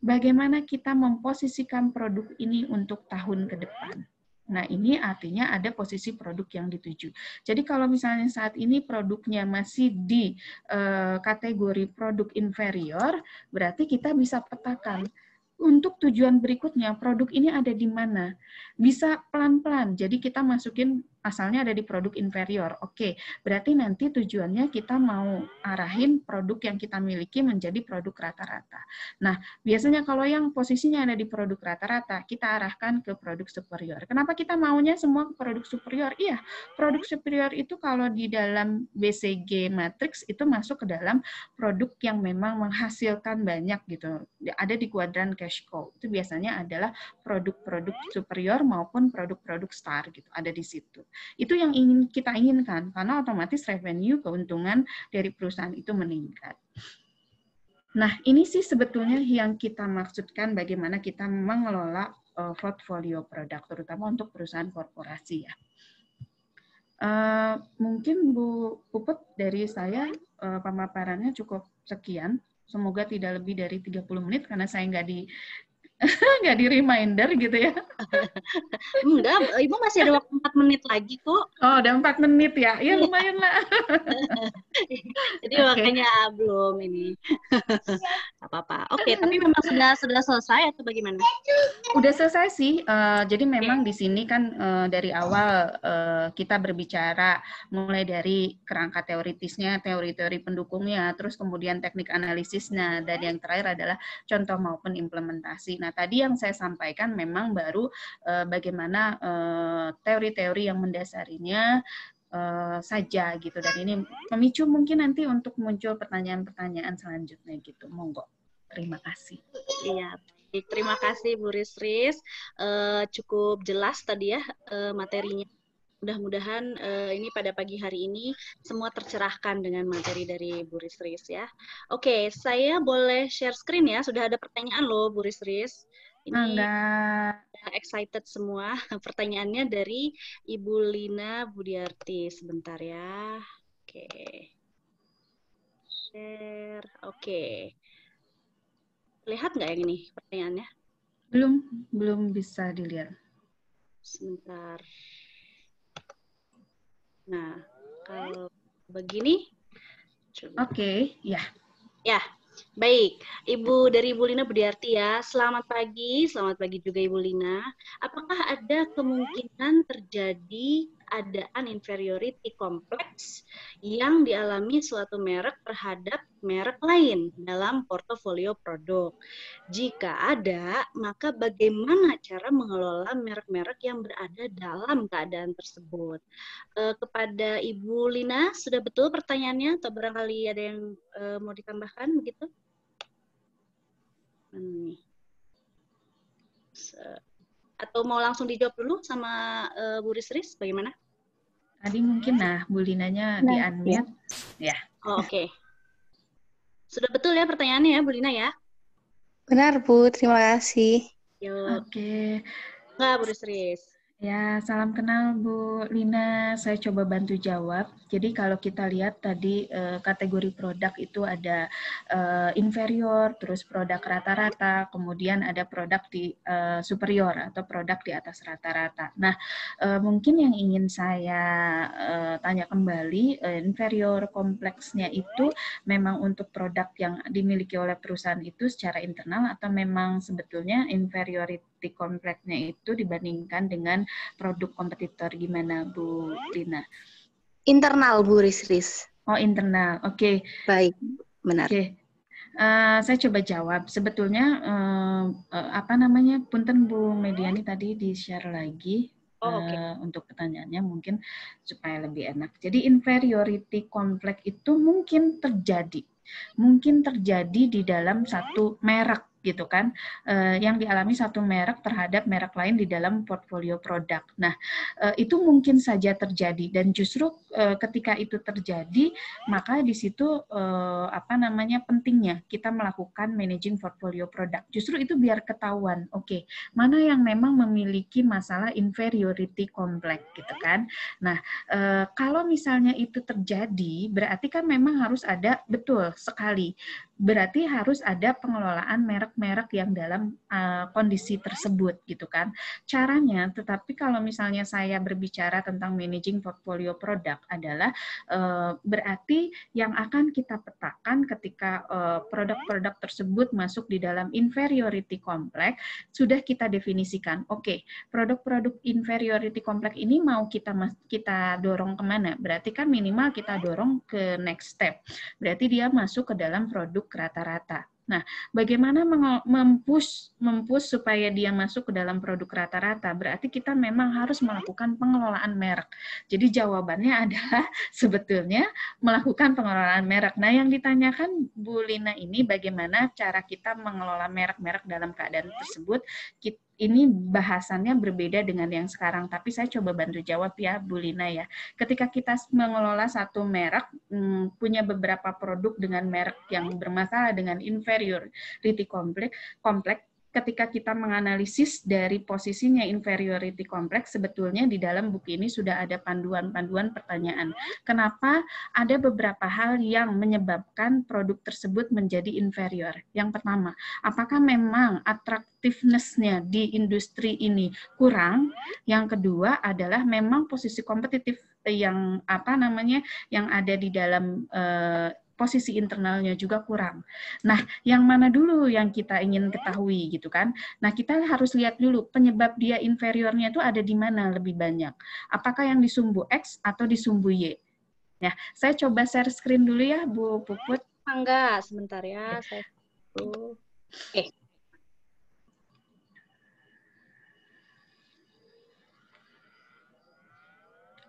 bagaimana kita memposisikan produk ini untuk tahun ke depan. Nah, ini artinya ada posisi produk yang dituju. Jadi kalau misalnya saat ini produknya masih di kategori produk inferior, berarti kita bisa petakan untuk tujuan berikutnya produk ini ada di mana. Bisa pelan-pelan. Jadi kita masukin asalnya ada di produk inferior. Oke, berarti nanti tujuannya kita mau arahin produk yang kita miliki menjadi produk rata-rata. Nah, biasanya kalau yang posisinya ada di produk rata-rata, kita arahkan ke produk superior. Kenapa kita maunya semua ke produk superior? Iya, produk superior itu kalau di dalam BCG matrix itu masuk ke dalam produk yang memang menghasilkan banyak gitu. Ada di kuadran cash cow. Itu biasanya adalah produk-produk superior maupun produk-produk star gitu, ada di situ. Itu yang kita inginkan, karena otomatis revenue, keuntungan dari perusahaan itu meningkat. Nah, ini sih sebetulnya yang kita maksudkan bagaimana kita mengelola portfolio produk, terutama untuk perusahaan korporasi ya. Mungkin Bu Puput dari saya pemaparannya cukup sekian. Semoga tidak lebih dari 30 menit karena saya nggak Nggak di reminder gitu ya? Enggak, Ibu masih ada waktu 4 menit lagi kok. Oh, udah 4 menit ya? Ya Iya. lumayan lah. Jadi Oke. makanya belum ini. Apa-apa. Oke, tapi memang sudah selesai atau bagaimana? Udah selesai sih. Jadi Oke. memang di sini kan dari awal kita berbicara mulai dari kerangka teoritisnya, teori-teori pendukungnya, terus kemudian teknik analisisnya, dan yang terakhir adalah contoh maupun implementasi. Nah, tadi yang saya sampaikan memang baru bagaimana teori-teori yang mendasarinya saja gitu. Dan ini memicu mungkin nanti untuk muncul pertanyaan-pertanyaan selanjutnya gitu. Monggo. Terima kasih. Iya, baik. Terima kasih Bu Risris. Cukup jelas tadi ya materinya. Mudah-mudahan ini pada pagi hari ini semua tercerahkan dengan materi dari Bu Risris ya. Oke, saya boleh share screen ya. Sudah ada pertanyaan loh Bu Risris. Ini Enggak. excited semua. Pertanyaannya dari Ibu Lina Budiarti. Sebentar ya. Oke. Share. Oke. Lihat nggak yang ini pertanyaannya? Belum bisa dilihat. Sebentar. Nah, kalau begini, coba. Oke, ya. Ya, baik. Ibu dari Ibu Lina Budiarti ya. Selamat pagi juga Ibu Lina. Apakah ada kemungkinan terjadi adaan inferiority kompleks yang dialami suatu merek terhadap merek lain dalam portofolio produk? Jika ada, maka bagaimana cara mengelola merek-merek yang berada dalam keadaan tersebut? Kepada Ibu Lina, sudah betul pertanyaannya atau barangkali ada yang mau ditambahkan begitu? Atau mau langsung dijawab dulu sama Bu Risris, bagaimana? Tadi mungkin Bu Linanya Nah, di-unmute. Ya. Oh, oke. Sudah betul ya pertanyaannya ya, Bu Lina ya? benar Bu, terima kasih. Yuk. Oke. Enggak, Bu Risris. Ya, salam kenal Bu Lina. Saya coba bantu jawab. Jadi kalau kita lihat tadi kategori produk itu ada inferior, terus produk rata-rata, kemudian ada produk di superior atau produk di atas rata-rata. Nah, mungkin yang ingin saya tanya kembali, inferior kompleksnya itu memang untuk produk yang dimiliki oleh perusahaan itu secara internal atau memang sebetulnya inferiority kompleksnya itu dibandingkan dengan produk kompetitor, gimana Bu Lina? Internal Bu Risris. Oh, internal. Oke. Baik, benar. Oke. Saya coba jawab. Sebetulnya punten Bu Mediani tadi di-share lagi. Untuk pertanyaannya mungkin supaya lebih enak. Jadi inferiority complex itu mungkin terjadi di dalam satu merek gitu kan, yang dialami satu merek terhadap merek lain di dalam portfolio produk. Nah, itu mungkin saja terjadi dan justru ketika itu terjadi, maka di situ pentingnya kita melakukan managing portfolio produk. Justru itu biar ketahuan, oke, mana yang memang memiliki masalah inferiority complex gitu kan. Nah, kalau misalnya itu terjadi, berarti kan memang harus ada, betul sekali, berarti harus ada pengelolaan merek-merek yang dalam kondisi tersebut gitu kan. Caranya, tetapi kalau misalnya saya berbicara tentang managing portfolio produk adalah berarti yang akan kita petakan ketika produk-produk tersebut masuk di dalam inferiority complex sudah kita definisikan. Oke, produk-produk inferiority complex ini mau kita dorong kemana? Berarti kan minimal kita dorong ke next step. Berarti dia masuk ke dalam produk rata-rata. Nah, bagaimana mempush supaya dia masuk ke dalam produk rata-rata? Berarti kita memang harus melakukan pengelolaan merek. Jadi jawabannya adalah sebetulnya melakukan pengelolaan merek. Nah, yang ditanyakan Bu Lina ini bagaimana cara kita mengelola merek-merek dalam keadaan tersebut? Ini bahasannya berbeda dengan yang sekarang, tapi saya coba bantu jawab ya Bu Lina ya. Ketika kita mengelola satu merek, punya beberapa produk dengan merek yang bermasalah dengan inferiority kompleks, ketika kita menganalisis dari posisinya inferiority complex, sebetulnya di dalam buku ini sudah ada panduan-panduan pertanyaan. Kenapa ada beberapa hal yang menyebabkan produk tersebut menjadi inferior? Yang pertama, apakah memang attractiveness-nya di industri ini kurang? Yang kedua adalah memang posisi kompetitif yang yang ada di dalam posisi internalnya juga kurang. Nah, yang mana dulu yang kita ingin ketahui gitu kan? Nah, kita harus lihat dulu penyebab dia inferiornya itu ada di mana lebih banyak. Apakah yang di sumbu X atau di sumbu Y? Ya, saya coba share screen dulu ya, Bu Puput. Enggak, sebentar ya. Saya Oke.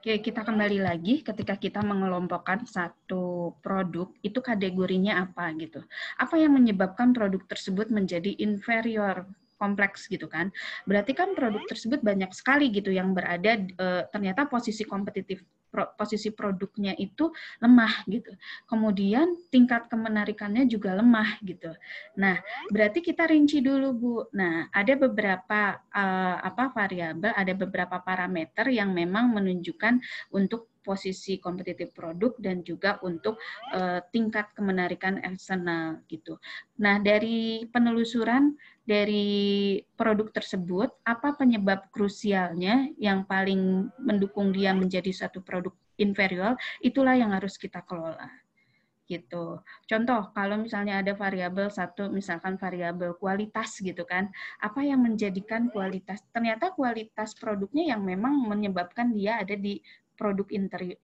Oke, kita kembali lagi ketika kita mengelompokkan satu produk, itu kategorinya apa gitu. Apa yang menyebabkan produk tersebut menjadi inferior kompleks gitu kan. Berarti kan produk tersebut banyak sekali gitu yang berada ternyata posisi produknya itu lemah gitu. Kemudian tingkat kemenarikannya juga lemah gitu. Nah, berarti kita rinci dulu Bu. Nah, ada beberapa variabel, ada beberapa parameter yang memang menunjukkan untuk posisi kompetitif produk dan juga untuk tingkat kemenarikan eksternal gitu. Nah, dari penelusuran dari produk tersebut, apa penyebab krusialnya yang paling mendukung dia menjadi satu produk inferior, itulah yang harus kita kelola. Gitu. Contoh, kalau misalnya ada variabel satu, misalkan variabel kualitas gitu kan, apa yang menjadikan kualitas? Ternyata kualitas produknya yang memang menyebabkan dia ada di produk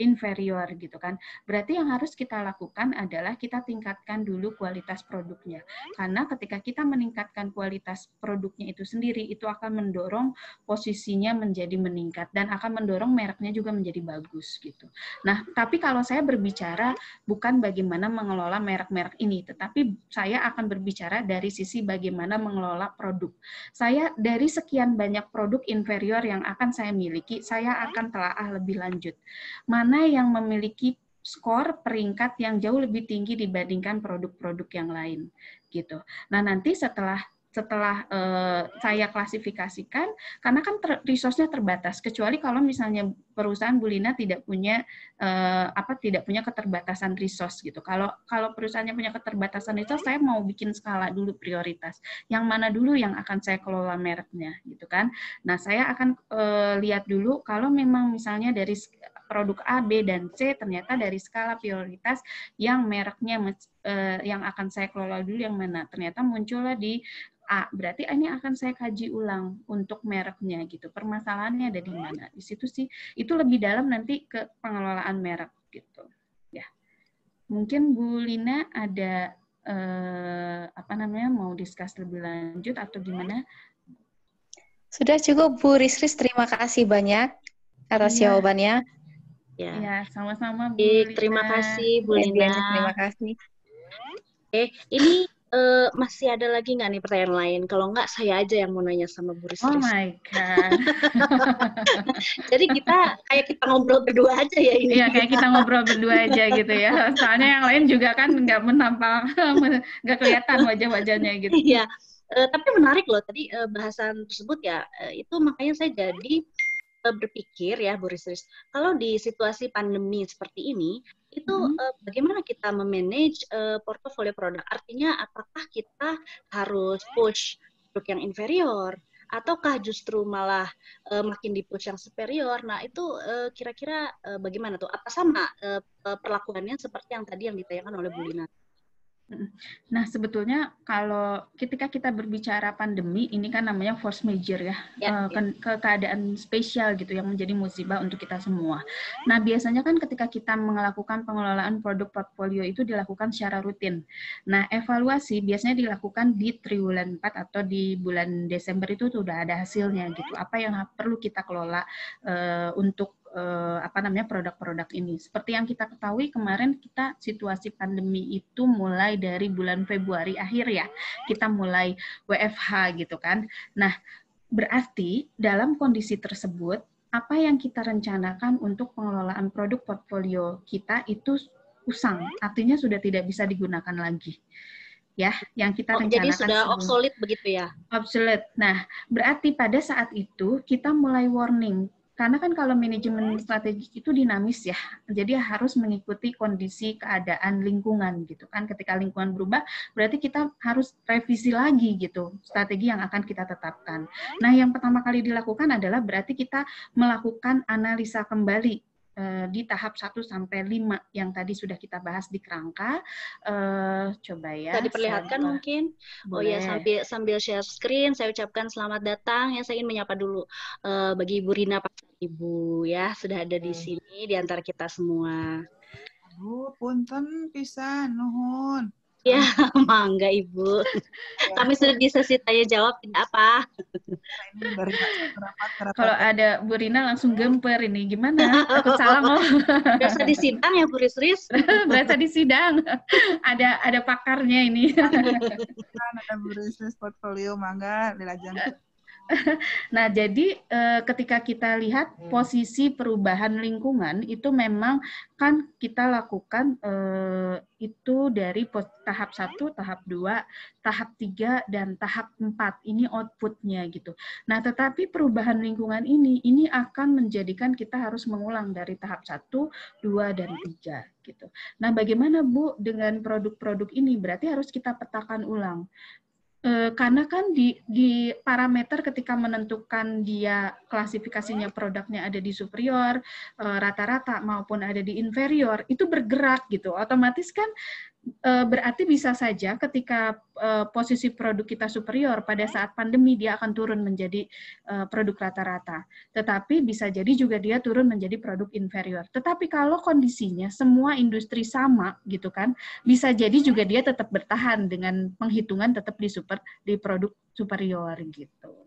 inferior gitu kan. Berarti yang harus kita lakukan adalah kita tingkatkan dulu kualitas produknya. Karena ketika kita meningkatkan kualitas produknya itu sendiri, itu akan mendorong posisinya menjadi meningkat dan akan mendorong mereknya juga menjadi bagus gitu. Nah, tapi kalau saya berbicara bukan bagaimana mengelola merek-merek ini, tetapi saya akan berbicara dari sisi bagaimana mengelola produk. Saya dari sekian banyak produk inferior yang akan saya miliki, saya akan telaah lebih lanjut. Mana yang memiliki skor peringkat yang jauh lebih tinggi dibandingkan produk-produk yang lain, gitu. Nah, nanti setelah saya klasifikasikan, karena kan resource-nya terbatas, kecuali kalau misalnya perusahaan Bu Lina tidak punya keterbatasan resource gitu. Kalau perusahaannya punya keterbatasan resource, saya mau bikin skala dulu prioritas. Yang mana dulu yang akan saya kelola mereknya gitu kan. Nah, saya akan lihat dulu kalau memang misalnya dari produk A, B, dan C ternyata dari skala prioritas yang mereknya yang akan saya kelola dulu yang mana. Ternyata muncullah di A, berarti ini akan saya kaji ulang untuk mereknya gitu. Permasalahannya ada di mana? Di situ sih, itu lebih dalam nanti ke pengelolaan merek gitu. Ya, mungkin Bu Lina ada mau discuss lebih lanjut atau gimana? Sudah cukup Bu Risris, terima kasih banyak atas jawabannya. Ya, sama-sama Bu Lina. Terima kasih Bu Lina. Terima kasih. Ini masih ada lagi nggak nih pertanyaan lain? Kalau nggak, saya aja yang mau nanya sama Bu Risris. Oh my God. Jadi kayak kita ngobrol berdua aja ya ini. Iya, kayak kita ngobrol berdua aja gitu ya. Soalnya yang lain juga kan nggak nggak kelihatan wajah-wajahnya gitu. Iya, tapi menarik loh tadi bahasan tersebut ya. Itu makanya saya jadi berpikir ya Bu Risris, kalau di situasi pandemi seperti ini, itu bagaimana kita memanage portofolio produk? Artinya apakah kita harus push produk yang inferior, ataukah justru malah makin di-push yang superior? Nah, itu kira-kira bagaimana tuh? Apa sama perlakuannya seperti yang tadi yang ditanyakan oleh Bu Lina? Nah, sebetulnya kalau ketika kita berbicara pandemi, ini kan namanya force major ya, keadaan spesial gitu yang menjadi musibah untuk kita semua. Nah, biasanya kan ketika kita melakukan pengelolaan produk portfolio itu dilakukan secara rutin. Nah, evaluasi biasanya dilakukan di triwulan 4 atau di bulan Desember itu sudah ada hasilnya gitu. Apa yang perlu kita kelola untuk produk-produk ini. Seperti yang kita ketahui kemarin kita situasi pandemi itu mulai dari bulan Februari akhir ya. Kita mulai WFH gitu kan. Nah, berarti dalam kondisi tersebut apa yang kita rencanakan untuk pengelolaan produk portfolio kita itu usang, artinya sudah tidak bisa digunakan lagi. ya, yang kita Jadi rencanakan sudah sebelum obsolete begitu ya? obsolete. Nah, berarti pada saat itu kita mulai warning. Karena kan kalau manajemen strategik itu dinamis ya, jadi harus mengikuti kondisi keadaan lingkungan gitu kan. Ketika lingkungan berubah, berarti kita harus revisi lagi gitu strategi yang akan kita tetapkan. Nah, yang pertama kali dilakukan adalah berarti kita melakukan analisa kembali di tahap 1 sampai 5 yang tadi sudah kita bahas di kerangka. Coba ya, Bisa diperlihatkan mungkin. Oh ya, boleh. sambil share screen, saya ucapkan selamat datang. Saya ingin menyapa dulu bagi Ibu Rina, Ibu ya, sudah ada di sini di antara kita semua. Bu, punten pisan, nuhun. Ya, mangga Ibu. Kami sudah di sesi tanya jawab, tidak apa. Kalau ada Bu Rina langsung gemper ini, gimana? Takut salah mau. Berasa di sidang ya Bu Risris? Berasa di sidang. Ada pakarnya ini. Ada Bu Risris portfolio, mangga dilajang. Nah, jadi ketika kita lihat posisi perubahan lingkungan itu memang kan kita lakukan itu dari tahap 1, tahap 2, tahap 3, dan tahap 4. Ini outputnya gitu. Nah, tetapi perubahan lingkungan ini akan menjadikan kita harus mengulang dari tahap 1, 2, dan 3 gitu. Nah, bagaimana Bu dengan produk-produk ini? Berarti harus kita petakan ulang. Karena kan di parameter ketika menentukan dia klasifikasinya produknya ada di superior, rata-rata maupun ada di inferior, itu bergerak gitu. Otomatis kan berarti bisa saja ketika posisi produk kita superior pada saat pandemi dia akan turun menjadi produk rata-rata. Tetapi bisa jadi juga dia turun menjadi produk inferior. Tetapi kalau kondisinya semua industri sama gitu kan, bisa jadi juga dia tetap bertahan dengan penghitungan tetap di produk superior gitu.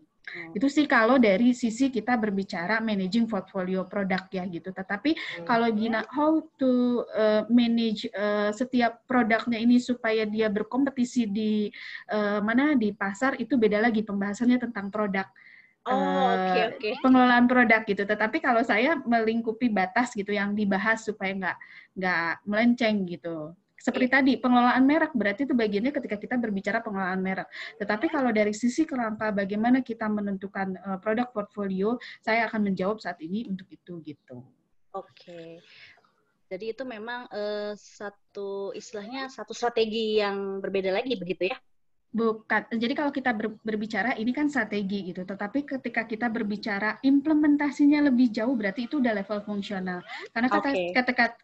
Itu sih kalau dari sisi kita berbicara managing portfolio produk ya gitu. Tetapi kalau gina how to manage setiap produknya ini supaya dia berkompetisi di di pasar, itu beda lagi pembahasannya tentang produk. Oke. Pengelolaan produk gitu. Tetapi kalau saya melingkupi batas gitu yang dibahas supaya nggak melenceng gitu. Seperti tadi, pengelolaan merek berarti itu bagiannya ketika kita berbicara pengelolaan merek. Tetapi kalau dari sisi kerangka bagaimana kita menentukan produk portfolio, saya akan menjawab saat ini untuk itu gitu. Oke. Jadi itu memang satu strategi yang berbeda lagi begitu ya? Bukan. Jadi kalau kita berbicara ini kan strategi gitu, tetapi ketika kita berbicara implementasinya lebih jauh berarti itu udah level fungsional. Karena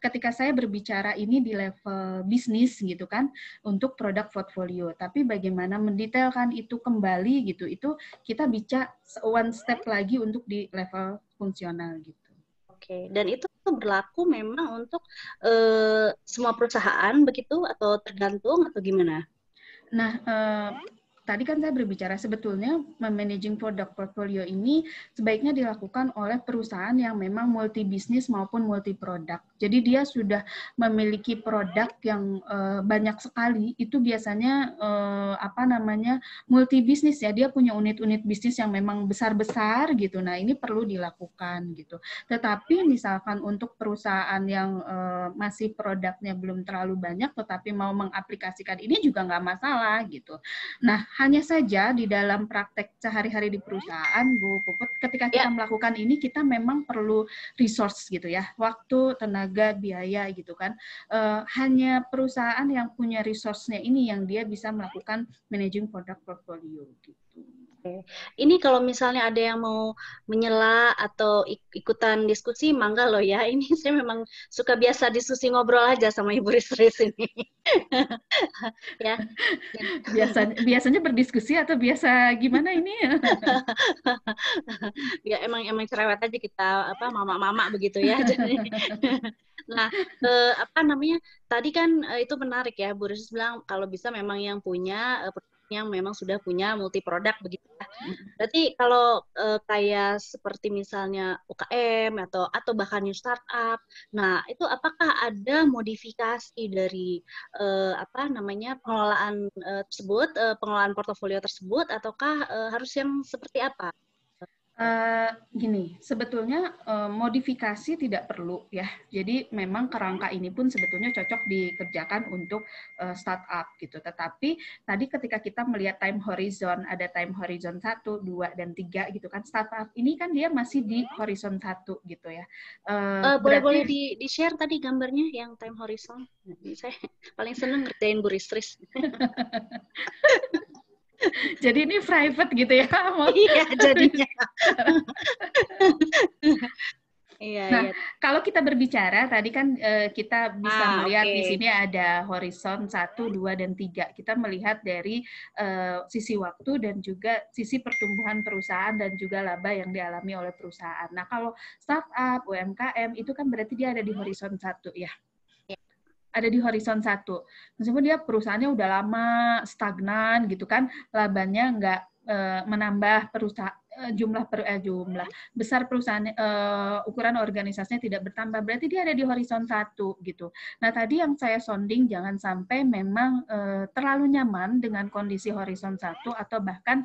ketika saya berbicara ini di level bisnis gitu kan untuk produk portfolio, tapi bagaimana mendetailkan itu kembali gitu, itu kita bicara one step lagi untuk di level fungsional gitu. Oke, dan itu berlaku memang untuk semua perusahaan begitu atau tergantung atau gimana? Nah, tadi kan saya berbicara sebetulnya memanaging produk portfolio ini sebaiknya dilakukan oleh perusahaan yang memang multi bisnis maupun multi produk. Jadi dia sudah memiliki produk yang banyak sekali. Itu biasanya multi bisnis ya. Dia punya unit-unit bisnis yang memang besar-besar gitu. Nah, ini perlu dilakukan gitu. Tetapi misalkan untuk perusahaan yang masih produknya belum terlalu banyak, tetapi mau mengaplikasikan ini juga nggak masalah gitu. Nah, hanya saja di dalam praktek sehari-hari di perusahaan, Bu Puput, ketika kita melakukan ini, kita memang perlu resource gitu ya, waktu, tenaga, biaya gitu kan. Hanya perusahaan yang punya resource-nya ini yang dia bisa melakukan managing product portfolio gitu. Ini kalau misalnya ada yang mau menyela atau ikutan diskusi, mangga loh ya. Ini saya memang suka biasa diskusi ngobrol aja sama Ibu Risris ini. Ya. Biasanya berdiskusi atau biasa gimana ini? Ya emang cerewet aja kita mama-mama begitu ya. Nah, tadi kan itu menarik ya, Bu Risris bilang kalau bisa memang yang punya yang memang sudah punya multi produk begitu ya. Berarti kalau kayak seperti misalnya UKM atau bahkan new startup, nah itu apakah ada modifikasi dari pengelolaan tersebut, pengelolaan portofolio tersebut, ataukah harus yang seperti apa? Gini, sebetulnya modifikasi tidak perlu ya. Jadi memang kerangka ini pun sebetulnya cocok dikerjakan untuk startup gitu. Tetapi tadi ketika kita melihat time horizon, ada time horizon 1, 2, dan 3 gitu kan. Startup ini kan dia masih di horizon 1 gitu ya. Boleh di-share tadi gambarnya yang time horizon. Saya paling seneng ngerjain Bu Ristris. Jadi ini private gitu ya? Iya, jadinya. Iya, Nah, iya. kalau kita berbicara, tadi kan kita bisa melihat oke. di sini ada horizon 1, 2, dan 3. Kita melihat dari sisi waktu dan juga sisi pertumbuhan perusahaan dan juga laba yang dialami oleh perusahaan. Nah, kalau startup, UMKM, itu kan berarti dia ada di horizon 1 ya. Ada di horizon 1. Meskipun dia perusahaannya udah lama, stagnan gitu kan, labanya nggak menambah perusahaan jumlah besar perusahaan ukuran organisasinya tidak bertambah, berarti dia ada di horizon 1 gitu. Nah, tadi yang saya sounding jangan sampai memang terlalu nyaman dengan kondisi horizon 1 atau bahkan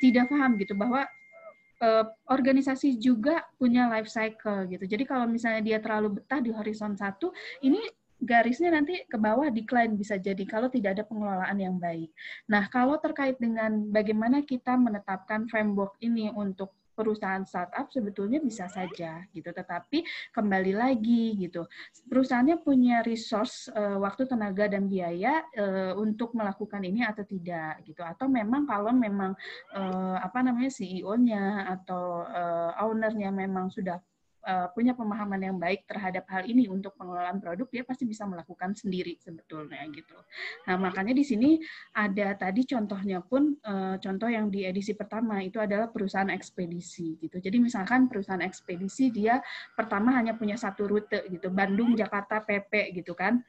tidak paham gitu bahwa organisasi juga punya life cycle gitu. Jadi kalau misalnya dia terlalu betah di horizon 1, ini garisnya nanti ke bawah decline bisa jadi kalau tidak ada pengelolaan yang baik. Nah, kalau terkait dengan bagaimana kita menetapkan framework ini untuk perusahaan startup sebetulnya bisa saja gitu, tetapi kembali lagi gitu, perusahaannya punya resource waktu, tenaga, dan biaya untuk melakukan ini atau tidak gitu, atau memang kalau memang CEO-nya atau owner-nya memang sudah punya pemahaman yang baik terhadap hal ini untuk pengelolaan produk, dia pasti bisa melakukan sendiri sebetulnya gitu. Nah, makanya di sini ada tadi contohnya pun contoh yang di edisi pertama itu adalah perusahaan ekspedisi gitu. Jadi misalkan perusahaan ekspedisi dia pertama hanya punya satu rute gitu, Bandung, Jakarta, PP gitu kan.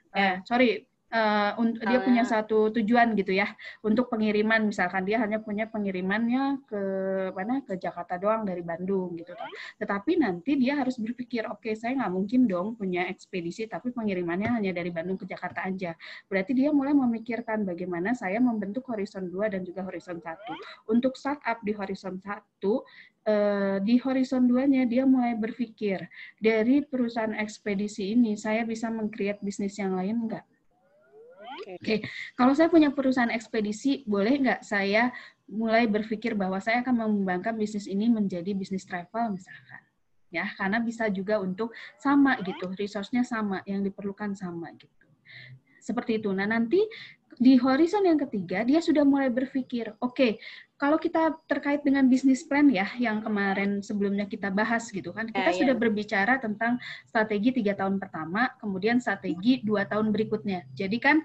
Dia punya satu tujuan gitu ya untuk pengiriman, misalkan dia hanya punya pengirimannya ke Jakarta doang dari Bandung gitu. Tetapi nanti dia harus berpikir, oke, saya nggak mungkin dong punya ekspedisi tapi pengirimannya hanya dari Bandung ke Jakarta aja. Berarti dia mulai memikirkan bagaimana saya membentuk horizon 2 dan juga horizon 1. Untuk startup di horizon 1, di horizon 2-nya dia mulai berpikir, dari perusahaan ekspedisi ini saya bisa meng-create bisnis yang lain nggak? Oke, kalau saya punya perusahaan ekspedisi, boleh nggak saya mulai berpikir bahwa saya akan mengembangkan bisnis ini menjadi bisnis travel misalkan, ya, karena bisa juga untuk sama gitu, resource-nya sama, yang diperlukan sama gitu. Seperti itu. Nah, nanti di horizon yang ketiga, dia sudah mulai berpikir, oke, kalau kita terkait dengan bisnis plan ya, yang kemarin sebelumnya kita bahas gitu kan, kita sudah berbicara tentang strategi 3 tahun pertama, kemudian strategi 2 tahun berikutnya. Jadi kan,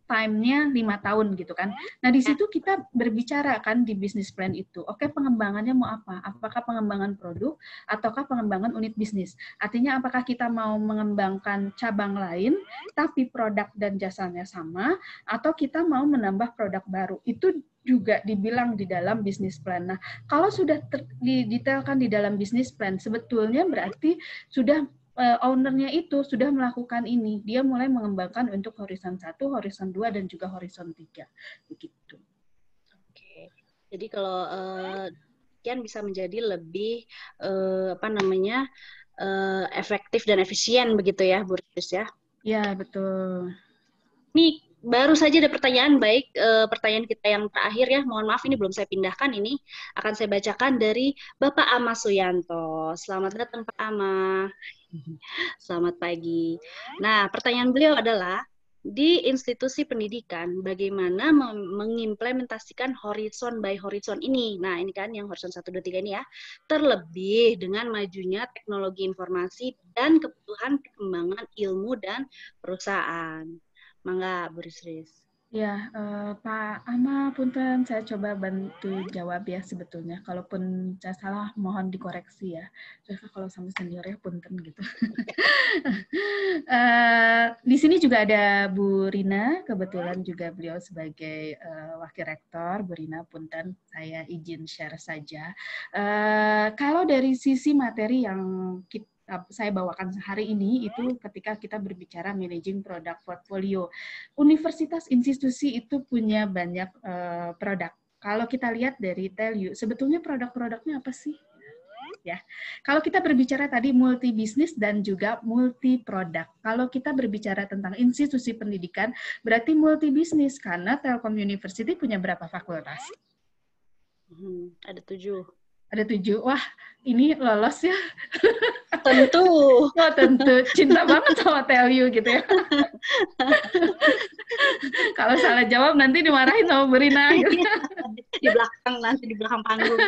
time-nya 5 tahun gitu kan. Nah, di situ kita berbicara kan di bisnis plan itu, oke, pengembangannya mau apa? Apakah pengembangan produk ataukah pengembangan unit bisnis? Artinya apakah kita mau mengembangkan cabang lain tapi produk dan jasanya sama, atau kita mau menambah produk baru? Itu juga dibilang di dalam bisnis plan. Nah, kalau sudah didetailkan di dalam bisnis plan, sebetulnya berarti sudah owner-nya itu sudah melakukan ini. Dia mulai mengembangkan untuk horizon 1, horizon 2, dan juga horizon 3. Begitu. Oke. Jadi kalau Kian bisa menjadi lebih efektif dan efisien begitu ya, Bu Riz ya? Ya, betul. Ini baru saja ada pertanyaan, pertanyaan kita yang terakhir ya. Mohon maaf ini belum saya pindahkan, ini akan saya bacakan dari Bapak Ama Suyanto. Selamat datang Pak Ama. Selamat pagi. Nah, pertanyaan beliau adalah, di institusi pendidikan, bagaimana mengimplementasikan horizon by horizon ini? Nah, ini kan yang horizon 1, 2, 3 ini ya. Terlebih dengan majunya teknologi informasi dan kebutuhan perkembangan ilmu dan perusahaan. Mangga, Bu Risris. Ya, Pak Ama, punten, saya coba bantu jawab ya sebetulnya. Kalaupun saya salah, mohon dikoreksi ya. Soalnya kalau sama senior ya, punten gitu. Di sini juga ada Bu Rina, kebetulan juga beliau sebagai Wakil Rektor. Bu Rina, punten, saya izin share saja. Kalau dari sisi materi yang saya bawakan hari ini itu ketika kita berbicara managing product portfolio. Universitas institusi itu punya banyak produk. Kalau kita lihat dari Telyu, sebetulnya produk-produknya apa sih? Ya, kalau kita berbicara tadi multi bisnis dan juga multi produk. Kalau kita berbicara tentang institusi pendidikan, berarti multi bisnis karena Telkom University punya berapa fakultas? Ada 7. Ada 7. Wah, ini lolos ya. Tentu. Oh, tentu. Cinta banget sama Telyu gitu ya. Kalau salah jawab nanti dimarahin sama Bu Rina. Gitu. Di belakang panggung.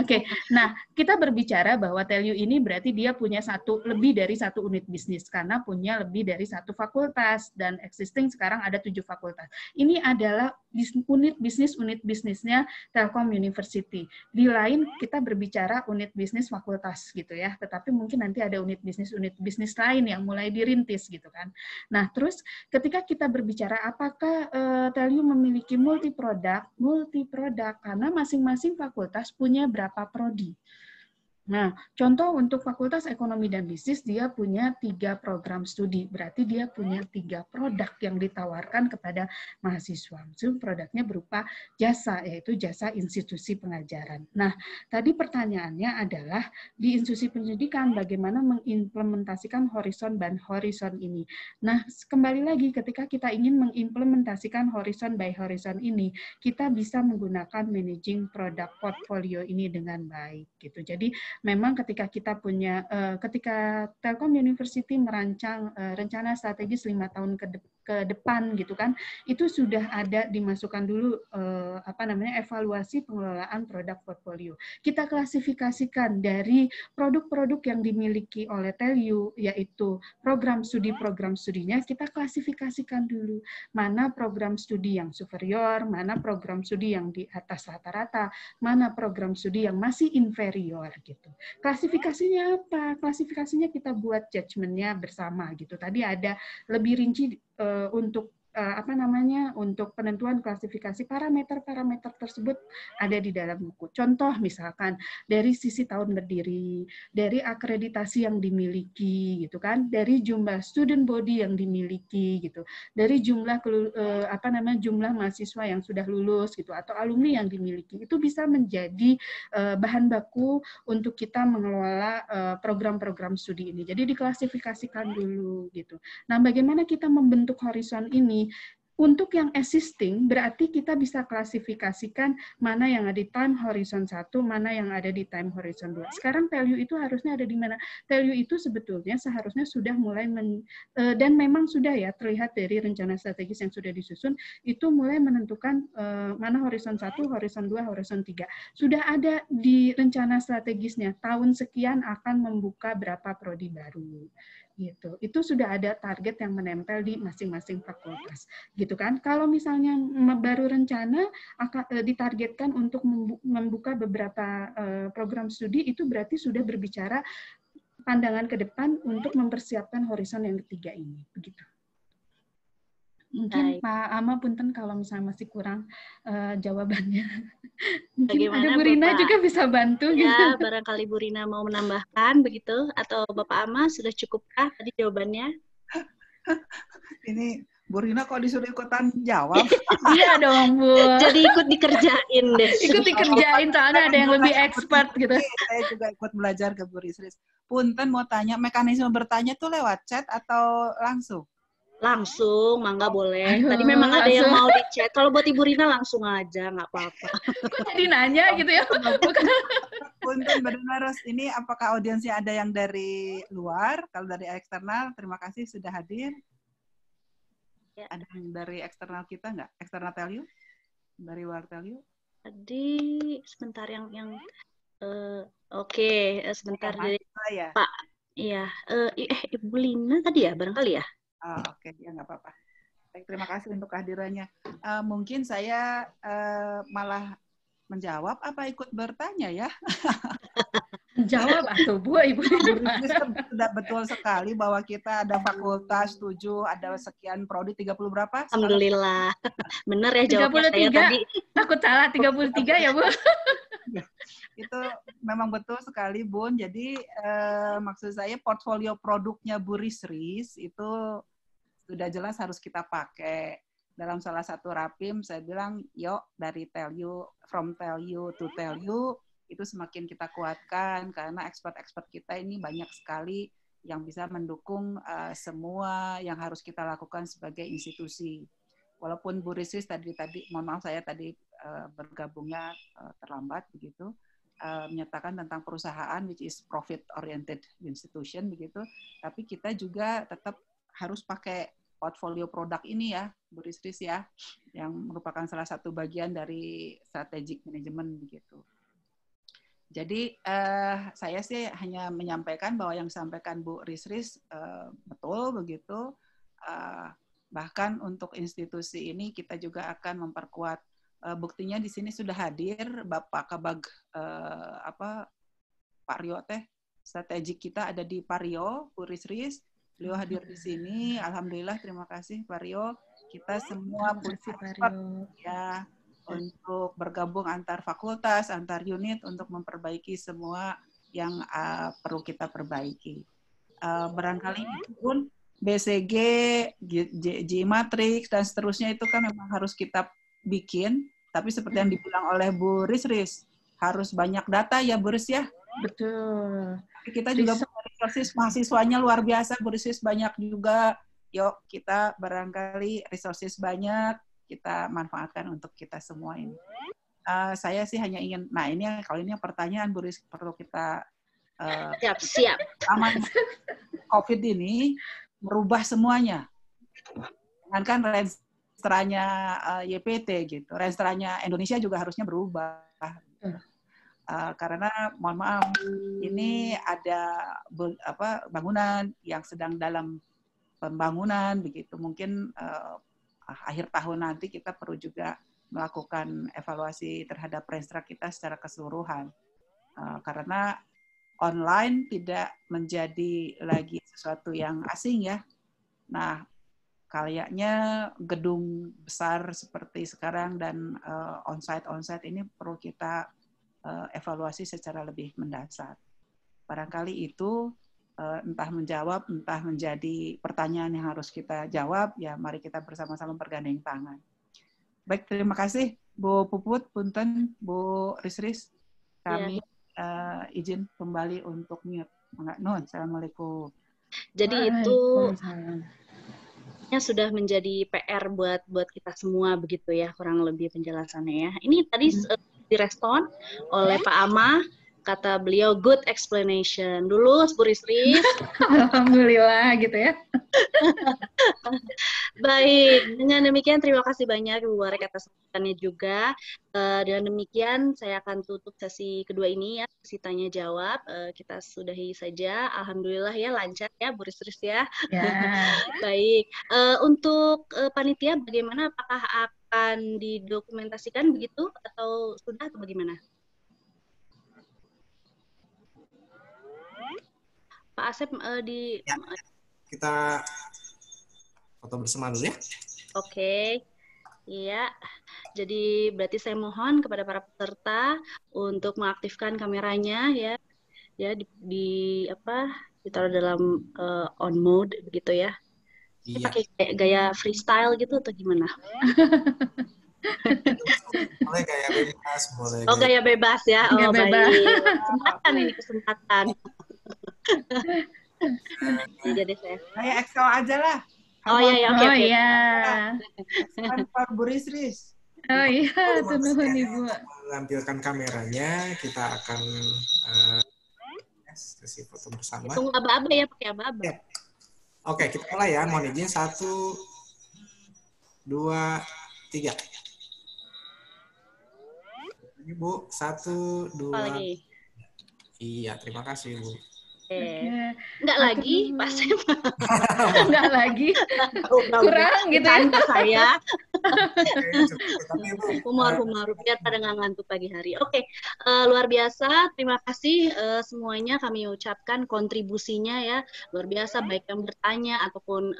Oke, nah kita berbicara bahwa Telyu ini berarti dia punya lebih dari satu unit bisnis karena punya lebih dari satu fakultas dan existing sekarang ada 7 fakultas. Ini adalah unit bisnisnya Telkom University. Di lain kita berbicara unit bisnis fakultas gitu ya, tetapi mungkin nanti ada unit bisnis lain yang mulai dirintis gitu kan. Nah, terus ketika kita berbicara apakah Telyu memiliki multi produk karena masing-masing fakultas punya berapa prodi. Nah, contoh untuk Fakultas Ekonomi dan Bisnis, dia punya 3 program studi. Berarti dia punya 3 produk yang ditawarkan kepada mahasiswa. So, produknya berupa jasa, yaitu jasa institusi pengajaran. Nah, tadi pertanyaannya adalah, di institusi pendidikan, bagaimana mengimplementasikan horizon dan horizon ini. Nah, kembali lagi, ketika kita ingin mengimplementasikan horizon by horizon ini, kita bisa menggunakan managing product portfolio ini dengan baik. Gitu. Jadi, memang ketika kita punya, ketika Telkom University merancang rencana strategis 5 tahun ke depan gitu kan, itu sudah ada dimasukkan dulu evaluasi pengelolaan produk portfolio. Kita klasifikasikan dari produk-produk yang dimiliki oleh Telyu, yaitu program studinya, kita klasifikasikan dulu mana program studi yang superior, mana program studi yang di atas rata-rata, mana program studi yang masih inferior gitu. Klasifikasinya apa? Klasifikasinya kita buat judgement-nya bersama gitu. Tadi ada lebih rinci untuk untuk penentuan klasifikasi parameter-parameter tersebut ada di dalam buku. Contoh misalkan dari sisi tahun berdiri, dari akreditasi yang dimiliki gitu kan, dari jumlah student body yang dimiliki gitu, dari jumlah jumlah mahasiswa yang sudah lulus gitu atau alumni yang dimiliki. Itu bisa menjadi bahan baku untuk kita mengelola program-program studi ini. Jadi diklasifikasikan dulu gitu. Nah, bagaimana kita membentuk horizon ini? Untuk yang existing, berarti kita bisa klasifikasikan mana yang ada di time horizon 1, mana yang ada di time horizon 2. Sekarang Telyu itu harusnya ada di mana? Telyu itu sebetulnya seharusnya sudah mulai, dan memang sudah ya, terlihat dari rencana strategis yang sudah disusun, itu mulai menentukan mana horizon 1, horizon 2, horizon 3. Sudah ada di rencana strategisnya, tahun sekian akan membuka berapa prodi baru. Gitu. Itu sudah ada target yang menempel di masing-masing fakultas, gitu kan? Kalau misalnya baru rencana akan ditargetkan untuk membuka beberapa program studi, itu berarti sudah berbicara pandangan ke depan untuk mempersiapkan horizon yang ketiga ini, begitu. Mungkin Pak Ama punten kalau misalnya masih kurang jawabannya. Mungkin bagaimana ada Bu Rina Bapak, juga bisa bantu. Ya, gitu. barangkali Bu Rina mau menambahkan begitu, atau Bapak Ama sudah cukupkah tadi jawabannya? Ini Bu Rina kok disuruh ikutan jawab? Iya dong, Bu. Jadi ikut dikerjain deh. Ikut dikerjain, soalnya ada yang lebih expert gitu. Saya juga ikut belajar ke Bu Risris. Punten mau tanya, mekanisme bertanya tuh lewat chat atau langsung? Langsung, mangga boleh. Tadi memang ada yang mau di chat. Kalau buat Ibu Rina langsung aja, nggak apa-apa. Jadi nanya gitu ya. Punten benar, ini apakah audiensnya ada yang dari luar? Kalau dari eksternal, terima kasih sudah hadir. Ya. Ada yang dari eksternal kita nggak? Eksternal Telyu? Dari luar Telyu? Tadi sebentar yang oke, sebentar dari ya? Pak. Iya, Ibu Lina tadi ya, barangkali ya? Oke, ya nggak apa-apa. Baik, terima kasih untuk kehadirannya. Mungkin saya malah menjawab apa ikut bertanya ya? Jawab atau Bu Ibu. Sudah betul sekali bahwa kita ada fakultas 7, ada sekian prodi 30 berapa? Alhamdulillah. Benar ya jawabnya 33. saya tadi. Takut salah 33 ya, Bu. Itu memang betul sekali, Bun. Jadi maksud saya portfolio produknya Bu Risris itu sudah jelas harus kita pakai. dalam salah satu rapim saya bilang, yuk dari tell you, from tell you to tell you, itu semakin kita kuatkan karena expert-expert kita ini banyak sekali yang bisa mendukung semua yang harus kita lakukan sebagai institusi. Walaupun Bu Risris tadi mohon maaf saya tadi bergabungnya terlambat begitu, menyatakan tentang perusahaan which is profit oriented institution begitu, tapi kita juga tetap harus pakai portfolio produk ini ya, Bu Risris ya, yang merupakan salah satu bagian dari strategic management begitu. Jadi saya sih hanya menyampaikan bahwa yang disampaikan Bu Risris betul begitu. Bahkan untuk institusi ini kita juga akan memperkuat. Buktinya di sini sudah hadir Bapak Kabag Pak Rio teh, strategik kita ada di Pario, Bu Risris. Beliau hadir di sini. Alhamdulillah, terima kasih Pak Rio. Kita semua punya expert ya untuk bergabung antar fakultas, antar unit untuk memperbaiki semua yang perlu kita perbaiki. Barangkali itu pun BCG, G Matrix dan seterusnya itu kan memang harus kita bikin. Tapi seperti yang dibilang oleh Bu Risris, harus banyak data ya Bu Risris ya. Betul. Kita juga punya resources, mahasiswanya luar biasa, Bu Risris banyak juga. Yuk kita barangkali resources banyak, kita manfaatkan untuk kita semua ini. Saya sih hanya ingin, nah ini kalau ini pertanyaan Bu Risris perlu kita siap. Aman COVID ini merubah semuanya. Kan renstranya YPT gitu, renstranya Indonesia juga harusnya berubah. Karena mohon maaf ini ada bangunan yang sedang dalam pembangunan begitu, mungkin akhir tahun nanti kita perlu juga melakukan evaluasi terhadap renstra kita secara keseluruhan karena online tidak menjadi lagi sesuatu yang asing ya. Nah kayaknya gedung besar seperti sekarang dan onsite ini perlu kita evaluasi secara lebih mendasar. Barangkali itu entah menjawab, entah menjadi pertanyaan yang harus kita jawab, ya mari kita bersama-sama bergandeng tangan. Baik, terima kasih Bu Puput, Punten, Bu Risris. Kami izin kembali untuk mute. Nun, Assalamualaikum. Jadi itu sudah menjadi PR buat kita semua begitu ya, kurang lebih penjelasannya ya. Ini tadi direspon oleh Pak Ama, kata beliau good explanation. Dulu Bu Risris. Alhamdulillah gitu ya. Baik, dengan demikian terima kasih banyak Bu Warek atas sambutannya juga. Dengan demikian saya akan tutup sesi kedua ini ya, sesi tanya jawab. Kita sudahi saja. Alhamdulillah ya lancar ya Bu Risris ya. Baik, untuk panitia bagaimana, apakah akan didokumentasikan begitu atau sudah atau bagaimana? Pak Asep ya, kita foto bersama dulu ya. Oke. Iya. Jadi berarti saya mohon kepada para peserta untuk mengaktifkan kameranya ya. Ya ditaruh dalam on mode begitu ya. Iya. Pakai gaya freestyle gitu atau gimana? Boleh gaya bebas, boleh. Oh, gaya bebas ya. Oh, baik. Kesempatan. Jadi saya. Kayak Excel aja lah. Oh iya, oke. Oh iya. Pak Bu Risris. Oh iya, nuhun Ibu. Menampilkan kameranya, kita akan sesi foto bersama. Tunggu aba-aba ya, pakai aba-aba. Ya. Oke, kita mulai ya. Mohon izin 1, 2, 3. Ini Bu, 1, 2. Lagi. Iya, terima kasih Bu. Enggak lagi, Pak Sem. Enggak lagi. Kurang gitu ya. Saya. Humor biar pada nggak ngantuk pagi hari. Oke, luar biasa. Terima kasih semuanya kami ucapkan kontribusinya ya. Luar biasa baik yang bertanya ataupun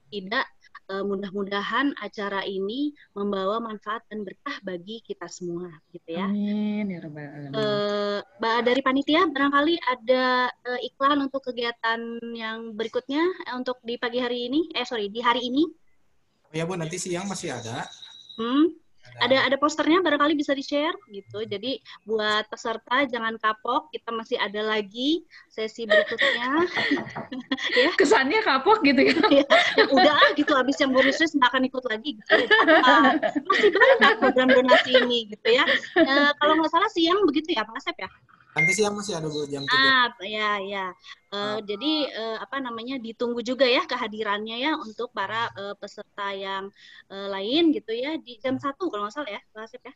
tidak. Mudah-mudahan acara ini membawa manfaat dan berkah bagi kita semua, gitu ya. Amin ya rabbal alamin. Dari panitia barangkali ada iklan untuk kegiatan yang berikutnya untuk di pagi hari ini, di hari ini. Oh ya Bu, nanti siang masih ada. Ada posternya, barangkali bisa di-share gitu. Jadi buat peserta jangan kapok, kita masih ada lagi sesi berikutnya. Ya. Kesannya kapok gitu ya. Ya udah gitu, habis yang Bu Risris nggak akan ikut lagi gitu. Masih banyak program donasi ini gitu ya. Kalau nggak salah siang begitu ya Pak Asep ya? Nanti siang masih ada Bu, jam 3. Ya. Jadi apa namanya, ditunggu juga ya kehadirannya ya untuk para peserta yang lain gitu ya di jam 1 kalau nggak salah ya, Pak Asep ya.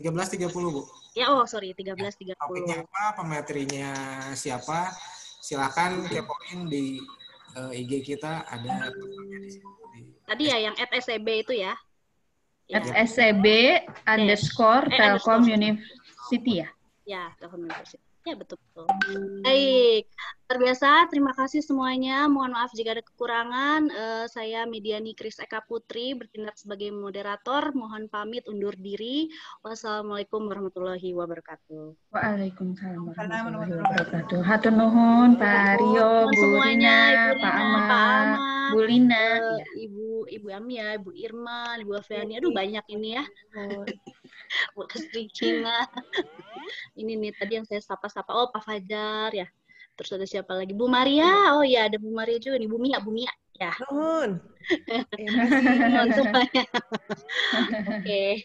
13.30 Bu. Ya, sorry, 13.30. Topiknya apa, pematerinya siapa? Silakan kepoin di IG kita, ada di situ. Tadi ya yang @SEB itu ya. @SEB _ Telkom University ya. Ya, Telkom University. Ya, betul. Baik, terbiasa. Terima kasih semuanya. Mohon maaf jika ada kekurangan. Saya Mediani Kris Eka Putri bertindak sebagai moderator. Mohon pamit undur diri. Wassalamualaikum warahmatullahi wabarakatuh. Waalaikumsalam warahmatullahi wabarakatuh. Hatur nuhun Pak Rio, Bu Rina, Pak Ahmad, Bu Lina, Ibu Amia, Ibu Irma, Ibu Afiani. Aduh, banyak ini ya. Bu Kristina. Ini nih tadi yang saya sapa-sapa. Oh, Pak Fajar ya. Terus ada siapa lagi? Bu Maria. Oh ya, ada Bu Maria juga nih. Bu Mia ya. Nuhun. Nuhun semuanya. Oke.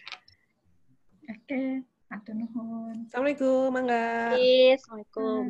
Hatur nuhun. Assalamualaikum, mangga. Assalamualaikum.